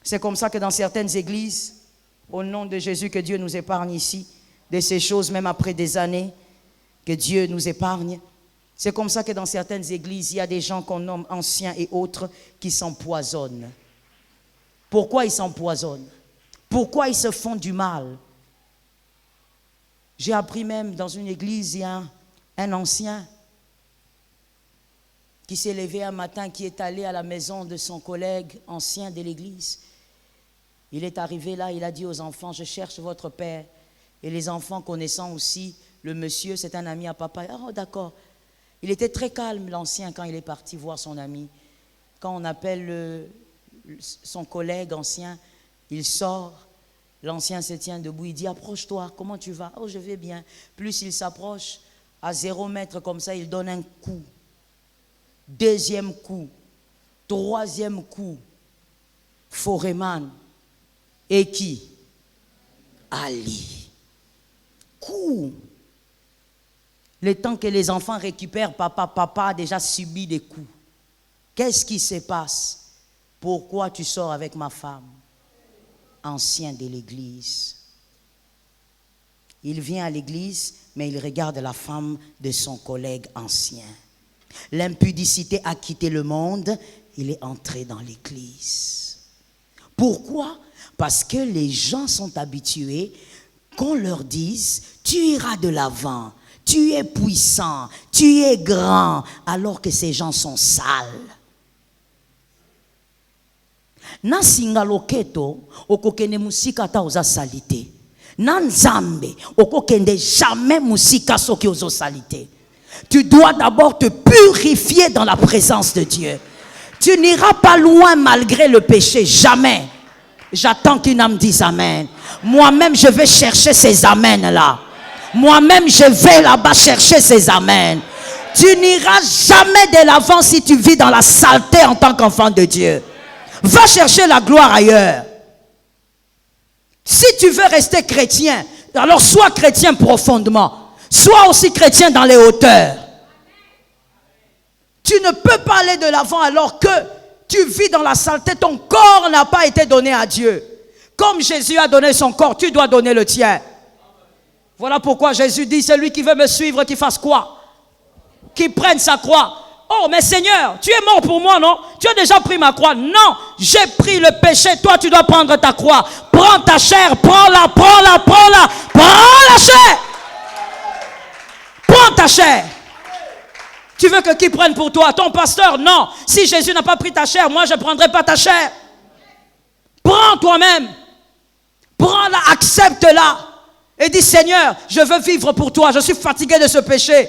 C'est comme ça que dans certaines églises, au nom de Jésus, que Dieu nous épargne ici, de ces choses, même après des années, que Dieu nous épargne. C'est comme ça que dans certaines églises, il y a des gens qu'on nomme anciens et autres qui s'empoisonnent. Pourquoi ils s'empoisonnent? Pourquoi ils se font du mal? J'ai appris même dans une église, il y a un ancien qui s'est levé un matin, qui est allé à la maison de son collègue ancien de l'église. Il est arrivé là, il a dit aux enfants, je cherche votre père. Et les enfants connaissant aussi le monsieur, c'est un ami à papa. Oh d'accord. Il était très calme, l'ancien, quand il est parti voir son ami. Quand on appelle son collègue ancien, il sort L'ancien se tient debout, il dit, approche-toi, comment tu vas? Oh, je vais bien. Plus il s'approche, à 0 mètre comme ça, il donne un coup. 2e coup. 3e coup. Foreman. Et qui? Ali. Coup. Le temps que les enfants récupèrent, papa a déjà subi des coups. Qu'est-ce qui se passe? Pourquoi tu sors avec ma femme? Ancien de l'église. Il vient à l'église, mais il regarde la femme de son collègue ancien. L'impudicité a quitté le monde, il est entré dans l'église. Pourquoi? Parce que les gens sont habitués qu'on leur dise, tu iras de l'avant, tu es puissant, tu es grand, alors que ces gens sont sales. Na singa loketo okokende musika ata oza salite. Na nzambe okokende jamais musika soki ozo salite. Tu dois d'abord te purifier dans la présence de Dieu. Tu n'iras pas loin malgré le péché, jamais. J'attends qu'une âme dise amen. Moi-même je vais chercher ces amens là. Moi-même je vais là-bas chercher ces amens. Tu n'iras jamais de l'avant si tu vis dans la saleté en tant qu'enfant de Dieu. Va chercher la gloire ailleurs. Si tu veux rester chrétien, alors sois chrétien profondément. Sois aussi chrétien dans les hauteurs. Tu ne peux pas aller de l'avant alors que tu vis dans la saleté. Ton corps n'a pas été donné à Dieu. Comme Jésus a donné son corps, tu dois donner le tien. Voilà pourquoi Jésus dit, celui qui veut me suivre, qui fasse quoi? Qui prenne sa croix. Oh, mais Seigneur, tu es mort pour moi, non? Tu as déjà pris ma croix. Non, j'ai pris le péché. Toi, tu dois prendre ta croix. Prends ta chair, prends-la. Prends la chair. Prends ta chair. Tu veux que qui prenne pour toi? Ton pasteur? Non. Si Jésus n'a pas pris ta chair, moi, je ne prendrai pas ta chair. Prends toi-même. Prends-la, accepte-la. Et dis, Seigneur, je veux vivre pour toi. Je suis fatigué de ce péché.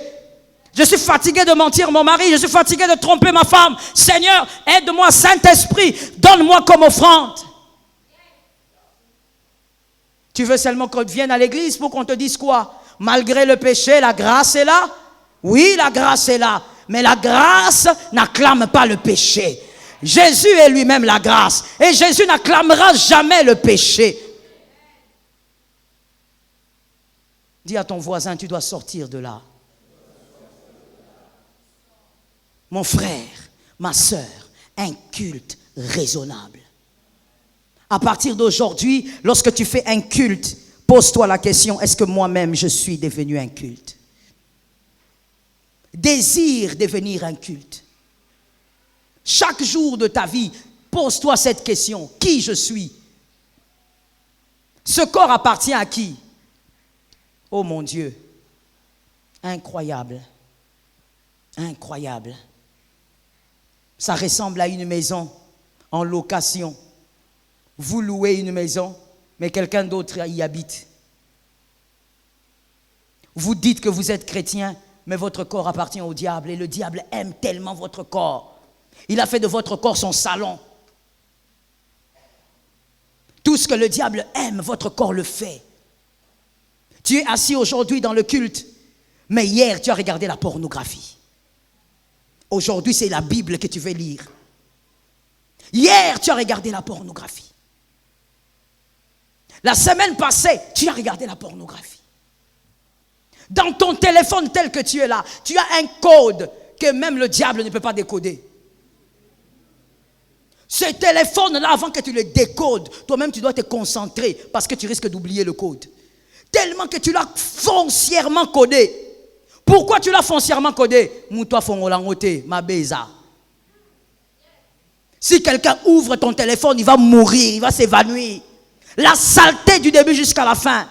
Je suis fatigué de mentir mon mari. Je suis fatigué de tromper ma femme. Seigneur, aide-moi, Saint-Esprit. Donne-moi comme offrande. Tu veux seulement qu'on vienne à l'église pour qu'on te dise quoi? Malgré le péché, la grâce est là? Oui, la grâce est là. Mais la grâce n'acclame pas le péché. Jésus est lui-même la grâce. Et Jésus n'acclamera jamais le péché. Dis à ton voisin, tu dois sortir de là. Mon frère, ma soeur, un culte raisonnable. À partir d'aujourd'hui, lorsque tu fais un culte, pose-toi la question, est-ce que moi-même je suis devenu un culte? Désire devenir un culte. Chaque jour de ta vie, pose-toi cette question, qui je suis? Ce corps appartient à qui? Oh mon Dieu, incroyable, incroyable. Ça ressemble à une maison en location. Vous louez une maison, mais quelqu'un d'autre y habite. Vous dites que vous êtes chrétien, mais votre corps appartient au diable. Et le diable aime tellement votre corps. Il a fait de votre corps son salon. Tout ce que le diable aime, votre corps le fait. Tu es assis aujourd'hui dans le culte, mais hier tu as regardé la pornographie. Aujourd'hui, c'est la Bible que tu veux lire. Hier, tu as regardé la pornographie. La semaine passée, tu as regardé la pornographie. Dans ton téléphone tel que tu es là, tu as un code que même le diable ne peut pas décoder. Ce téléphone-là, avant que tu le décodes, toi-même tu dois te concentrer parce que tu risques d'oublier le code. Tellement que tu l'as foncièrement codé. Pourquoi tu l'as foncièrement codé? Si quelqu'un ouvre ton téléphone, il va mourir, il va s'évanouir. La saleté du début jusqu'à la fin.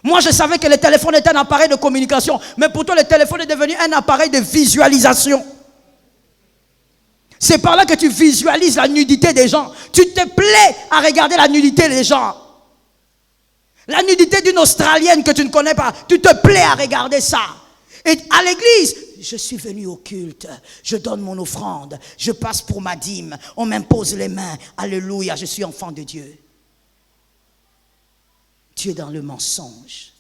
Moi, je savais que le téléphone était un appareil de communication, mais pour toi, le téléphone est devenu un appareil de visualisation. C'est par là que tu visualises la nudité des gens. Tu te plais à regarder la nudité des gens. La nudité d'une Australienne que tu ne connais pas, tu te plais à regarder ça. Et à l'église, je suis venu au culte, je donne mon offrande, je passe pour ma dîme, on m'impose les mains, alléluia, je suis enfant de Dieu. tu es dans le mensonge.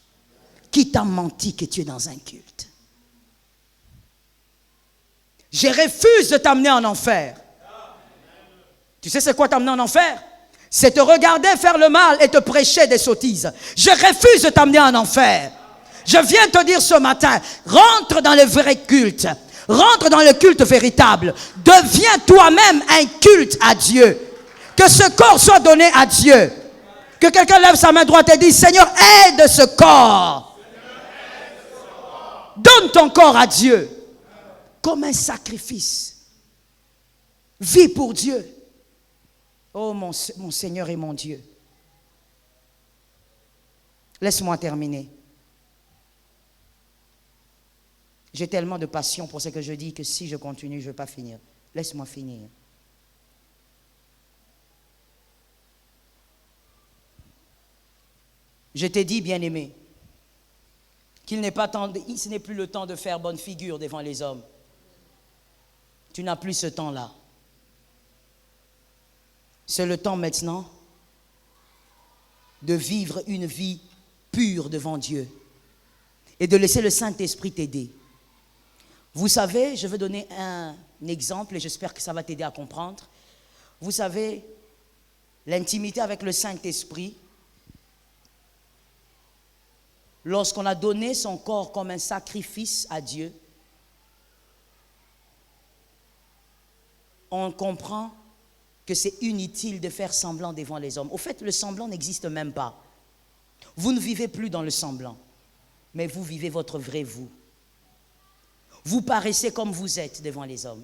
Qui t'a menti que tu es dans un culte? Je refuse de t'amener en enfer. Tu sais c'est quoi t'amener en enfer? C'est te regarder faire le mal et te prêcher des sottises. Je refuse de t'amener en enfer. Je viens te dire ce matin, rentre dans le vrai culte. Rentre dans le culte véritable. Deviens toi-même un culte à Dieu. Que ce corps soit donné à Dieu. Que quelqu'un lève sa main droite et dise, Seigneur, aide ce corps. Donne ton corps à Dieu. Comme un sacrifice. Vis pour Dieu. Oh mon Seigneur et mon Dieu. Laisse-moi terminer. J'ai tellement de passion pour ce que je dis que si je continue, je ne vais pas finir. Laisse-moi finir. Je t'ai dit, bien-aimé, ce n'est plus le temps de faire bonne figure devant les hommes. Tu n'as plus ce temps-là. C'est le temps maintenant de vivre une vie pure devant Dieu et de laisser le Saint-Esprit t'aider. Vous savez, je vais donner un exemple et j'espère que ça va t'aider à comprendre. Vous savez, l'intimité avec le Saint-Esprit, lorsqu'on a donné son corps comme un sacrifice à Dieu, on comprend que c'est inutile de faire semblant devant les hommes. Au fait, le semblant n'existe même pas. Vous ne vivez plus dans le semblant, mais vous vivez votre vrai vous. Vous paraissez comme vous êtes devant les hommes.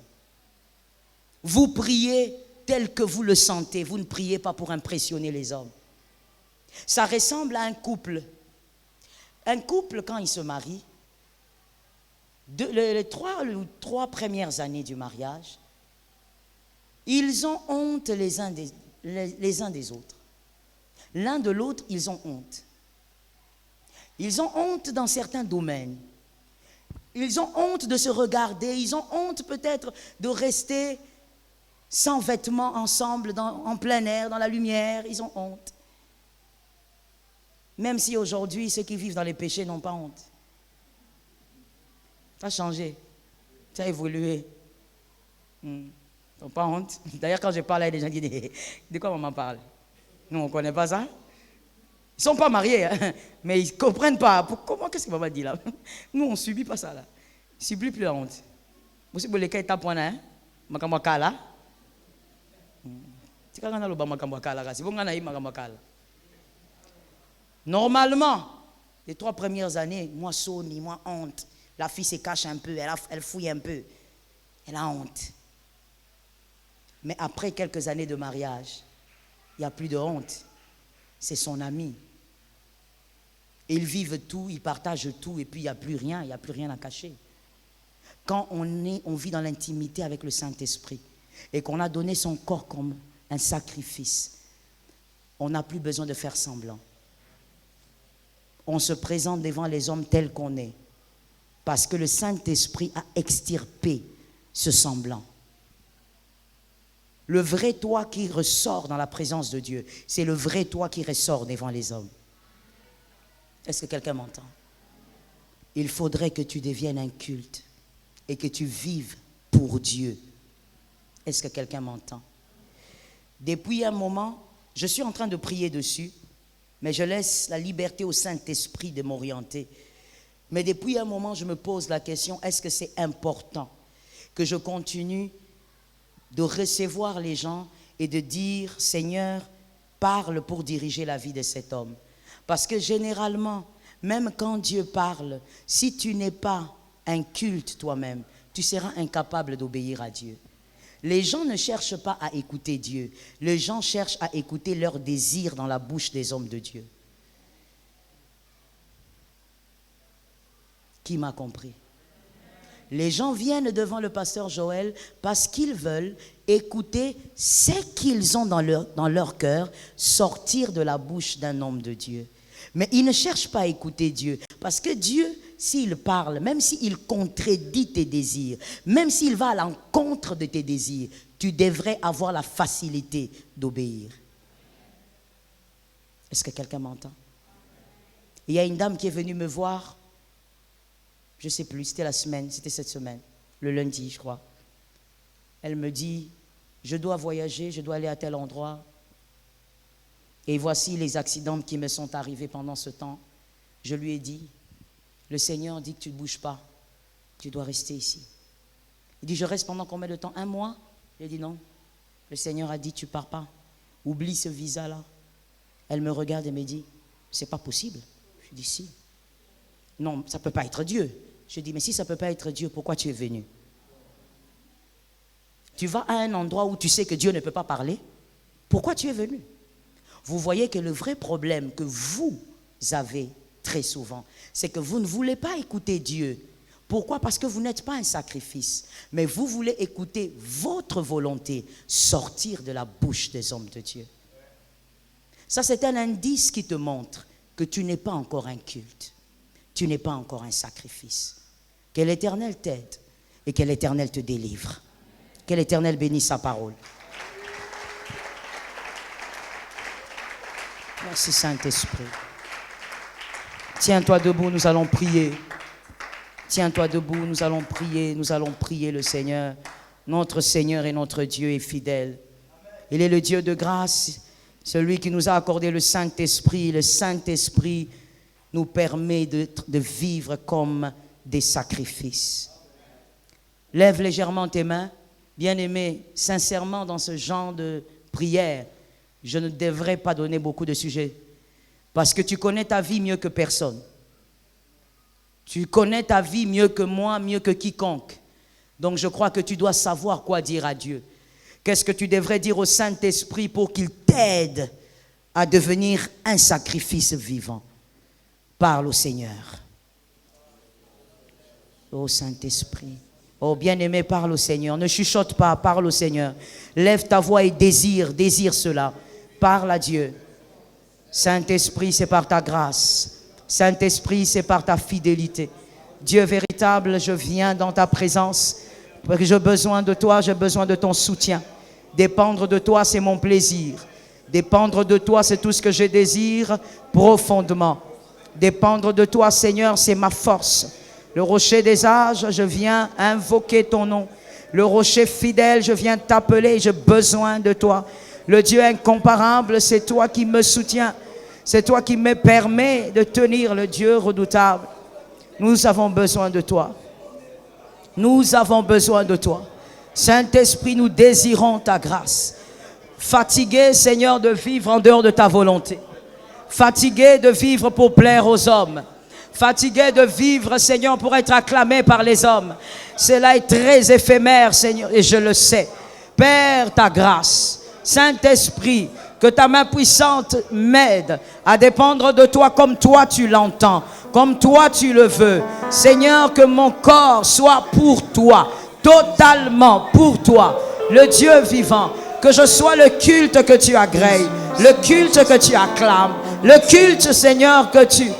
Vous priez tel que vous le sentez. Vous ne priez pas pour impressionner les hommes. Ça ressemble à un couple. Un couple, quand il se marie, les trois premières années du mariage, ils ont honte les uns des autres. L'un de l'autre, ils ont honte. Ils ont honte dans certains domaines. Ils ont honte de se regarder. Ils ont honte peut-être de rester sans vêtements ensemble, en plein air, dans la lumière. Ils ont honte. Même si aujourd'hui, ceux qui vivent dans les péchés n'ont pas honte. Ça a changé. Ça a évolué. Ils n'ont pas honte. D'ailleurs, quand je parle à des gens qui disent, de quoi maman parle? Nous, on ne connaît pas ça. Ils ne sont pas mariés, hein, mais ils ne comprennent pas. Comment, qu'est-ce que maman dit là? Nous, on ne subit pas ça là. On ne subit plus la honte. Vous savez, les cas étapes, hein? Makamwakala. C'est quand on a le makamwakala. C'est bon, on a eu makamwakala. Normalement, les 3 premières années, moi, Sony, moi, honte. La fille se cache un peu, elle fouille un peu. Elle a honte. Mais après quelques années de mariage, il n'y a plus de honte. C'est son ami. Ils vivent tout, ils partagent tout, et puis il n'y a plus rien à cacher. Quand on vit dans l'intimité avec le Saint-Esprit, et qu'on a donné son corps comme un sacrifice, on n'a plus besoin de faire semblant. On se présente devant les hommes tels qu'on est, parce que le Saint-Esprit a extirpé ce semblant. Le vrai toi qui ressort dans la présence de Dieu, c'est le vrai toi qui ressort devant les hommes. Est-ce que quelqu'un m'entend? Il faudrait que tu deviennes un culte et que tu vives pour Dieu. Est-ce que quelqu'un m'entend? Depuis un moment, je suis en train de prier dessus, mais je laisse la liberté au Saint-Esprit de m'orienter. Mais depuis un moment, je me pose la question, est-ce que c'est important que je continue de recevoir les gens et de dire, Seigneur, parle pour diriger la vie de cet homme? Parce que généralement, même quand Dieu parle, si tu n'es pas un culte toi-même, tu seras incapable d'obéir à Dieu. Les gens ne cherchent pas à écouter Dieu. Les gens cherchent à écouter leurs désirs dans la bouche des hommes de Dieu. Qui m'a compris? Les gens viennent devant le pasteur Joël parce qu'ils veulent écouter ce qu'ils ont dans leur cœur sortir de la bouche d'un homme de Dieu. Mais ils ne cherchent pas à écouter Dieu. Parce que Dieu, s'il parle, même s'il contredit tes désirs, même s'il va à l'encontre de tes désirs, tu devrais avoir la facilité d'obéir. Est-ce que quelqu'un m'entend? Il y a une dame qui est venue me voir, je ne sais plus, c'était cette semaine, le lundi, je crois. Elle me dit, je dois voyager, je dois aller à tel endroit. Et voici les accidents qui me sont arrivés pendant ce temps. Je lui ai dit, le Seigneur dit que tu ne bouges pas, tu dois rester ici. Il dit, je reste pendant combien de temps? 1 mois? J'ai dit non. Le Seigneur a dit, tu ne pars pas. Oublie ce visa-là. Elle me regarde et me dit, c'est pas possible. Je dis, si. Non, ça ne peut pas être Dieu. Je dis, mais si ça ne peut pas être Dieu, pourquoi tu es venu? Tu vas à un endroit où tu sais que Dieu ne peut pas parler. Pourquoi tu es venu? Vous voyez que le vrai problème que vous avez très souvent, c'est que vous ne voulez pas écouter Dieu. Pourquoi? Parce que vous n'êtes pas un sacrifice, mais vous voulez écouter votre volonté sortir de la bouche des hommes de Dieu. Ça, c'est un indice qui te montre que tu n'es pas encore un culte. Tu n'es pas encore un sacrifice. Que l'Éternel t'aide et que l'Éternel te délivre. Que l'Éternel bénisse sa parole. Merci Saint-Esprit. Tiens-toi debout, nous allons prier. Tiens-toi debout, nous allons prier le Seigneur. Notre Seigneur et notre Dieu est fidèle. Il est le Dieu de grâce, celui qui nous a accordé le Saint-Esprit. Le Saint-Esprit nous permet de vivre comme des sacrifices. Lève légèrement tes mains. Bien-aimé, sincèrement, dans ce genre de prière, je ne devrais pas donner beaucoup de sujets. Parce que tu connais ta vie mieux que personne. Tu connais ta vie mieux que moi, mieux que quiconque. Donc je crois que tu dois savoir quoi dire à Dieu. Qu'est-ce que tu devrais dire au Saint-Esprit pour qu'il t'aide à devenir un sacrifice vivant? Parle au Seigneur. Ô Saint-Esprit. Oh bien-aimé, parle au Seigneur. Ne chuchote pas, parle au Seigneur. Lève ta voix et désire cela. Parle à Dieu. Saint-Esprit, c'est par ta grâce. Saint-Esprit, c'est par ta fidélité. Dieu véritable, je viens dans ta présence. Parce que j'ai besoin de toi, j'ai besoin de ton soutien. Dépendre de toi, c'est mon plaisir. Dépendre de toi, c'est tout ce que je désire profondément. Dépendre de toi, Seigneur, c'est ma force. Le rocher des âges, je viens invoquer ton nom. Le rocher fidèle, je viens t'appeler, j'ai besoin de toi. Le Dieu incomparable, c'est toi qui me soutiens. C'est toi qui me permets de tenir, le Dieu redoutable. Nous avons besoin de toi. Nous avons besoin de toi. Saint-Esprit, nous désirons ta grâce. Fatigué, Seigneur, de vivre en dehors de ta volonté. Fatigué de vivre pour plaire aux hommes. Fatigué de vivre, Seigneur, pour être acclamé par les hommes. Cela est très éphémère, Seigneur, et je le sais. Père, ta grâce, Saint-Esprit, que ta main puissante m'aide à dépendre de toi comme toi tu l'entends, comme toi tu le veux. Seigneur, que mon corps soit pour toi, totalement pour toi, le Dieu vivant. Que je sois le culte que tu agrées, le culte que tu acclames, le culte, Seigneur, que tu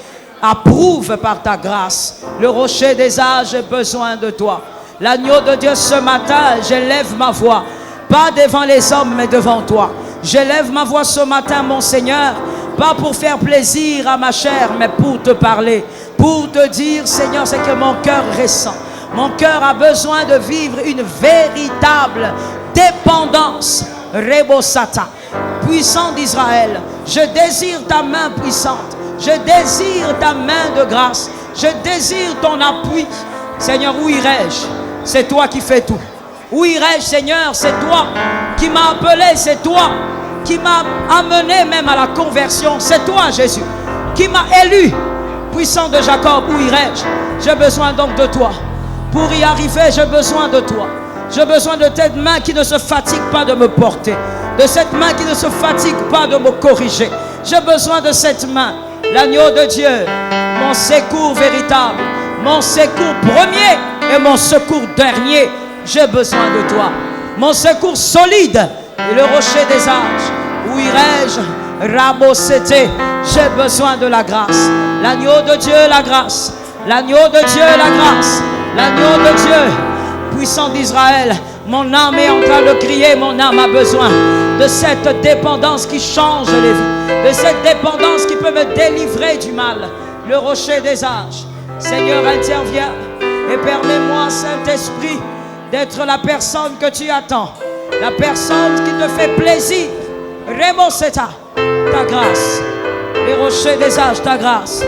approuve par ta grâce. Le rocher des âges, j'ai besoin de toi. L'agneau de Dieu, ce matin, j'élève ma voix, pas devant les hommes, mais devant toi. J'élève ma voix ce matin, mon Seigneur, pas pour faire plaisir à ma chair, mais pour te parler, pour te dire, Seigneur, c'est que mon cœur ressent. Mon cœur a besoin de vivre une véritable dépendance. Rebosata, puissant d'Israël, je désire ta main puissante. Je désire ta main de grâce. Je désire ton appui. Seigneur, où irai-je? C'est toi qui fais tout. Où irai-je, Seigneur? C'est toi qui m'as appelé. C'est toi qui m'as amené même à la conversion. C'est toi, Jésus, qui m'a élu. Puissant de Jacob, où irai-je? J'ai besoin donc de toi. Pour y arriver, j'ai besoin de toi. J'ai besoin de cette main qui ne se fatigue pas de me porter. De cette main qui ne se fatigue pas de me corriger. J'ai besoin de cette main. L'agneau de Dieu, mon secours véritable, mon secours premier et mon secours dernier, j'ai besoin de toi. Mon secours solide et le rocher des âges. Où irai-je? Rabosete, j'ai besoin de la grâce. L'agneau de Dieu, la grâce. L'agneau de Dieu, la grâce. L'agneau de Dieu, puissant d'Israël. Mon âme est en train de crier, mon âme a besoin de cette dépendance qui change les vies, de cette dépendance qui peut me délivrer du mal. le rocher des âges. Seigneur, interviens et permets-moi, Saint-Esprit, d'être la personne que tu attends, la personne qui te fait plaisir. Remoseta, ta grâce. Le rocher des âges, ta grâce.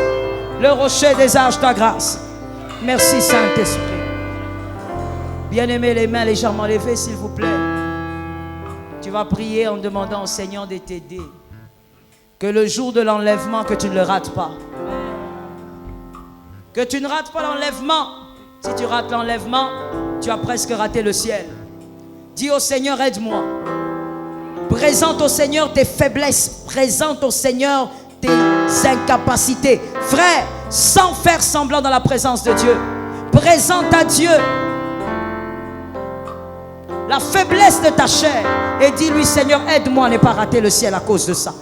Le rocher des âges, ta grâce. Merci, Saint-Esprit. Bien-aimé, les mains légèrement levées, s'il vous plaît. Tu vas prier en demandant au Seigneur de t'aider. Que le jour de l'enlèvement, que tu ne le rates pas. Que tu ne rates pas l'enlèvement. Si tu rates l'enlèvement, tu as presque raté le ciel. Dis au Seigneur, aide-moi. Présente au Seigneur tes faiblesses. Présente au Seigneur tes incapacités. Frère, sans faire semblant dans la présence de Dieu. Présente à Dieu la faiblesse de ta chair. Et dis-lui, Seigneur, aide-moi à ne pas rater le ciel à cause de ça.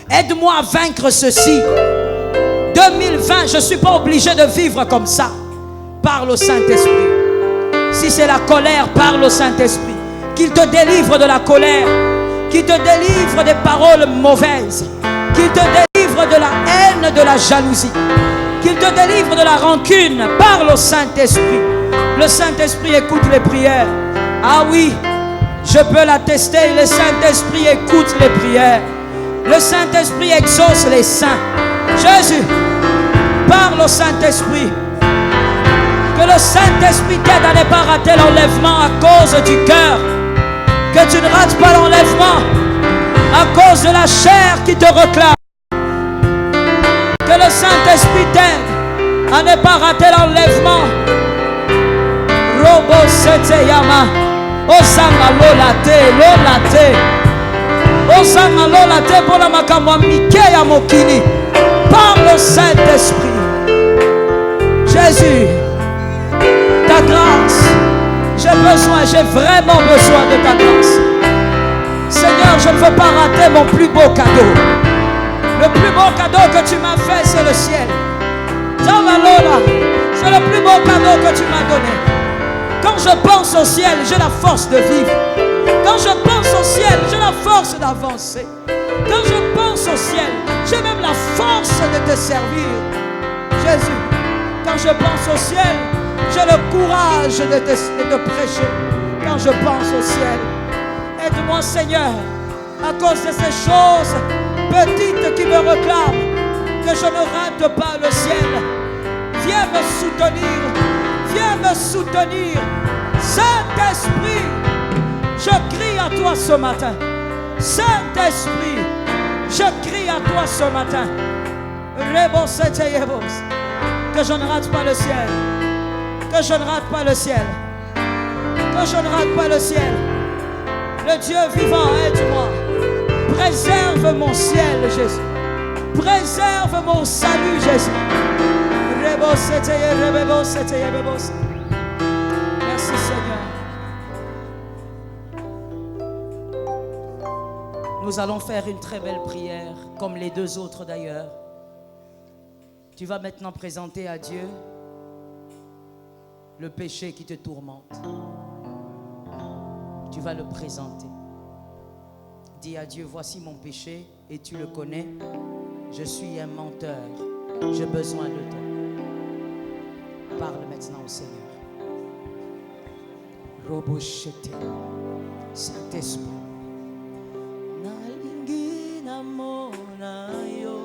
Aide-moi à vaincre ceci. 2020, je ne suis pas obligé de vivre comme ça. Parle au Saint-Esprit. Si c'est la colère, parle au Saint-Esprit. Qu'il te délivre de la colère. Qu'il te délivre des paroles mauvaises. Qu'il te délivre de la haine, de la jalousie. Qu'il te délivre de la rancune. Parle au Saint-Esprit. Le Saint-Esprit écoute les prières. Ah oui, je peux l'attester. Le Saint-Esprit écoute les prières. Le Saint-Esprit exauce les saints. Jésus, parle au Saint-Esprit. Que le Saint-Esprit t'aide à ne pas rater l'enlèvement à cause du cœur. Que tu ne rates pas l'enlèvement à cause de la chair qui te réclame. Que le Saint-Esprit t'aide à ne pas rater l'enlèvement. Robo sete yama. Osanga lolate, lolate. Osanga lolate pour la makamwa mike ya mokili. Parle au Saint-Esprit. Jésus, ta grâce. J'ai vraiment besoin de ta grâce. Seigneur, je ne veux pas rater mon plus beau cadeau. Le plus beau cadeau que tu m'as fait, c'est le ciel. C'est le plus beau cadeau que tu m'as donné. Quand je pense au ciel, j'ai la force de vivre. Quand je pense au ciel, j'ai la force d'avancer. Quand je pense au ciel, j'ai même la force de te servir. Jésus, quand je pense au ciel, j'ai le courage de te prêcher. Quand je pense au ciel, aide-moi, Seigneur, à cause de ces choses petites qui me réclament, que je ne rate pas le ciel. Viens me soutenir. Viens me soutenir. Saint-Esprit, je crie à toi ce matin. Saint-Esprit, je crie à toi ce matin. Que je ne rate pas le ciel. Que je ne rate pas le ciel. Que je ne rate pas le ciel. Le Dieu vivant, aide-moi. Préserve mon ciel, Jésus. Préserve mon salut, Jésus. Merci, Seigneur. Nous allons faire une très belle prière, comme les deux autres d'ailleurs. Tu vas maintenant présenter à Dieu le péché qui te tourmente. Tu vas le présenter. Dis à Dieu, voici mon péché et tu le connais. Je suis un menteur. J'ai besoin de toi. Parle maintenant au Seigneur. Robochete, Saint-Esprit. Nalingi namona yo,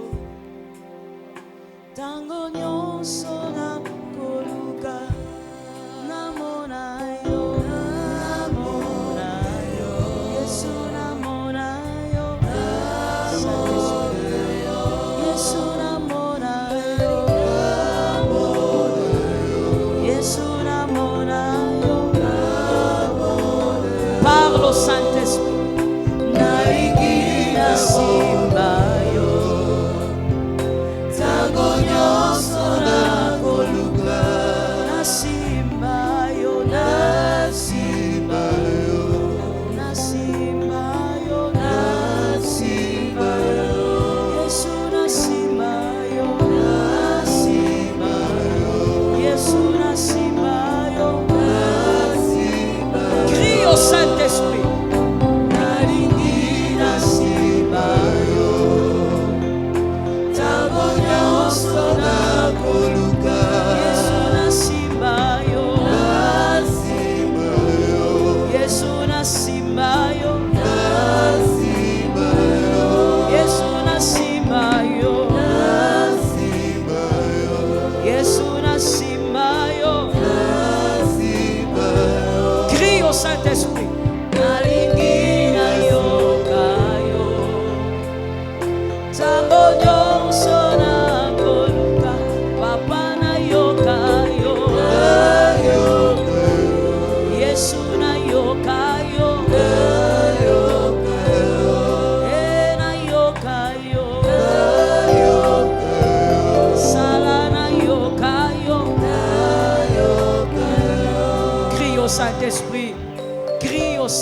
tango nyonso na koluka, namona yo, Yesu namona yo, Saint-Esprit, Yesu namona yo, Yesu namona yo. Parle au Saint-Esprit. Naiki na simba yo, tango nyonso na koluka, na simba yo, na simba yo, na simba yo, na simba yo, Yesu na simba yo, na simba yo, Yesu na simba yo, na simba yo. Crie au Saint-Esprit. Now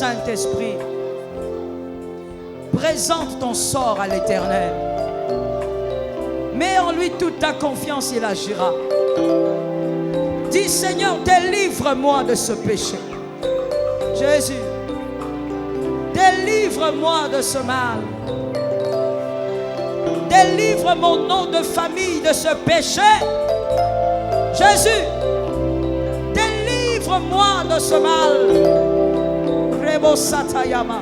Saint-Esprit. Présente ton sort à l'Éternel. Mets en lui toute ta confiance, il agira. Dis, Seigneur, délivre-moi de ce péché. Jésus, délivre-moi de ce mal. Délivre mon nom de famille de ce péché. Jésus, délivre-moi de ce mal. Rebo Satayama.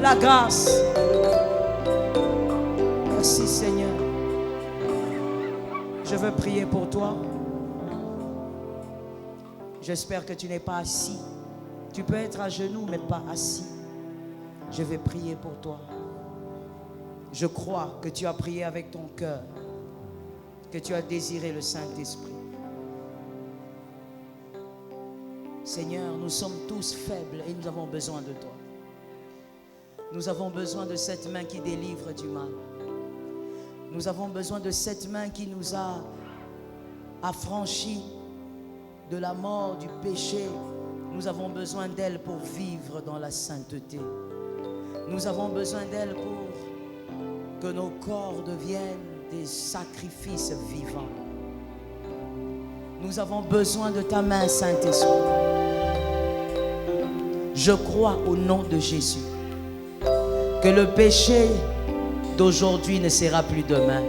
La grâce. Merci Seigneur. Je veux prier pour toi. J'espère que tu n'es pas assis. Tu peux être à genoux mais pas assis. Je vais prier pour toi. Je crois que tu as prié avec ton cœur, que tu as désiré le Saint-Esprit. Seigneur, nous sommes tous faibles et nous avons besoin de toi. Nous avons besoin de cette main qui délivre du mal. Nous avons besoin de cette main qui nous a affranchis de la mort, du péché. Nous avons besoin d'elle pour vivre dans la sainteté. Nous avons besoin d'elle pour que nos corps deviennent des sacrifices vivants. Nous avons besoin de ta main, Saint-Esprit. Je crois au nom de Jésus que le péché d'aujourd'hui ne sera plus demain.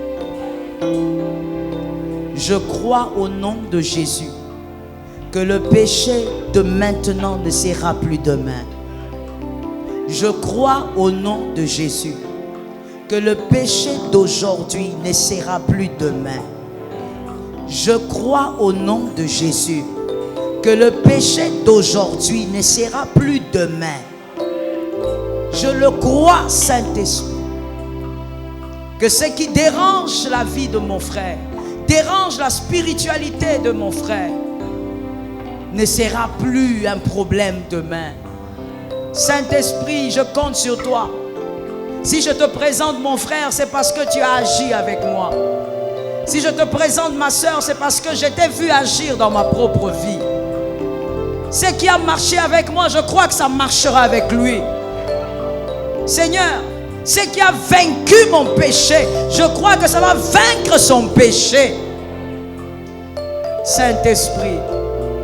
Je crois au nom de Jésus que le péché de maintenant ne sera plus demain. Je crois au nom de Jésus que le péché d'aujourd'hui ne sera plus demain. Je crois au nom de Jésus que le péché d'aujourd'hui ne sera plus demain. Je le crois, Saint-Esprit, que ce qui dérange la vie de mon frère, dérange la spiritualité de mon frère, ne sera plus un problème demain. Saint-Esprit, je compte sur toi. Si je te présente mon frère, c'est parce que tu as agi avec moi. Si je te présente ma soeur, c'est parce que je t'ai vu agir dans ma propre vie. Ce qui a marché avec moi, je crois que ça marchera avec lui. Seigneur, ce qui a vaincu mon péché, je crois que ça va vaincre son péché. Saint-Esprit,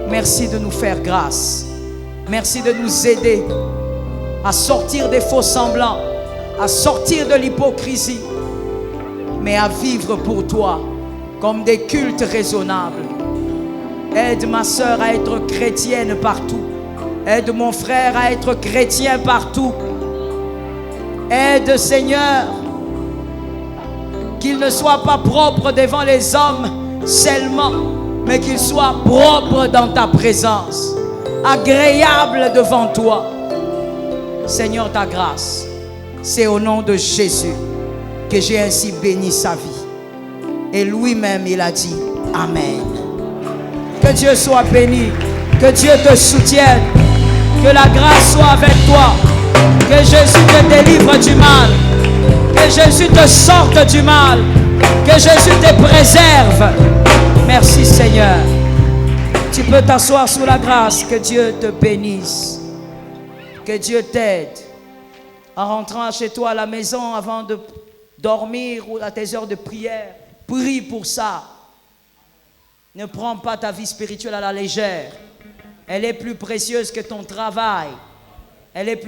merci de nous faire grâce. Merci de nous aider à sortir des faux semblants, à sortir de l'hypocrisie, mais à vivre pour toi comme des cultes raisonnables. Aide ma soeur à être chrétienne partout. Aide mon frère à être chrétien partout. Aide, Seigneur, qu'il ne soit pas propre devant les hommes seulement, mais qu'il soit propre dans ta présence, agréable devant toi. Seigneur, ta grâce, c'est au nom de Jésus que j'ai ainsi béni sa vie. Et lui-même, il a dit Amen. Que Dieu soit béni, que Dieu te soutienne, que la grâce soit avec toi, que Jésus te délivre du mal, que Jésus te sorte du mal, que Jésus te préserve. Merci Seigneur. Tu peux t'asseoir sous la grâce. Que Dieu te bénisse. Que Dieu t'aide. En rentrant chez toi à la maison avant de dormir ou à tes heures de prière, prie pour ça. Ne prends pas ta vie spirituelle à la légère. Elle est plus précieuse que ton travail. Elle est plus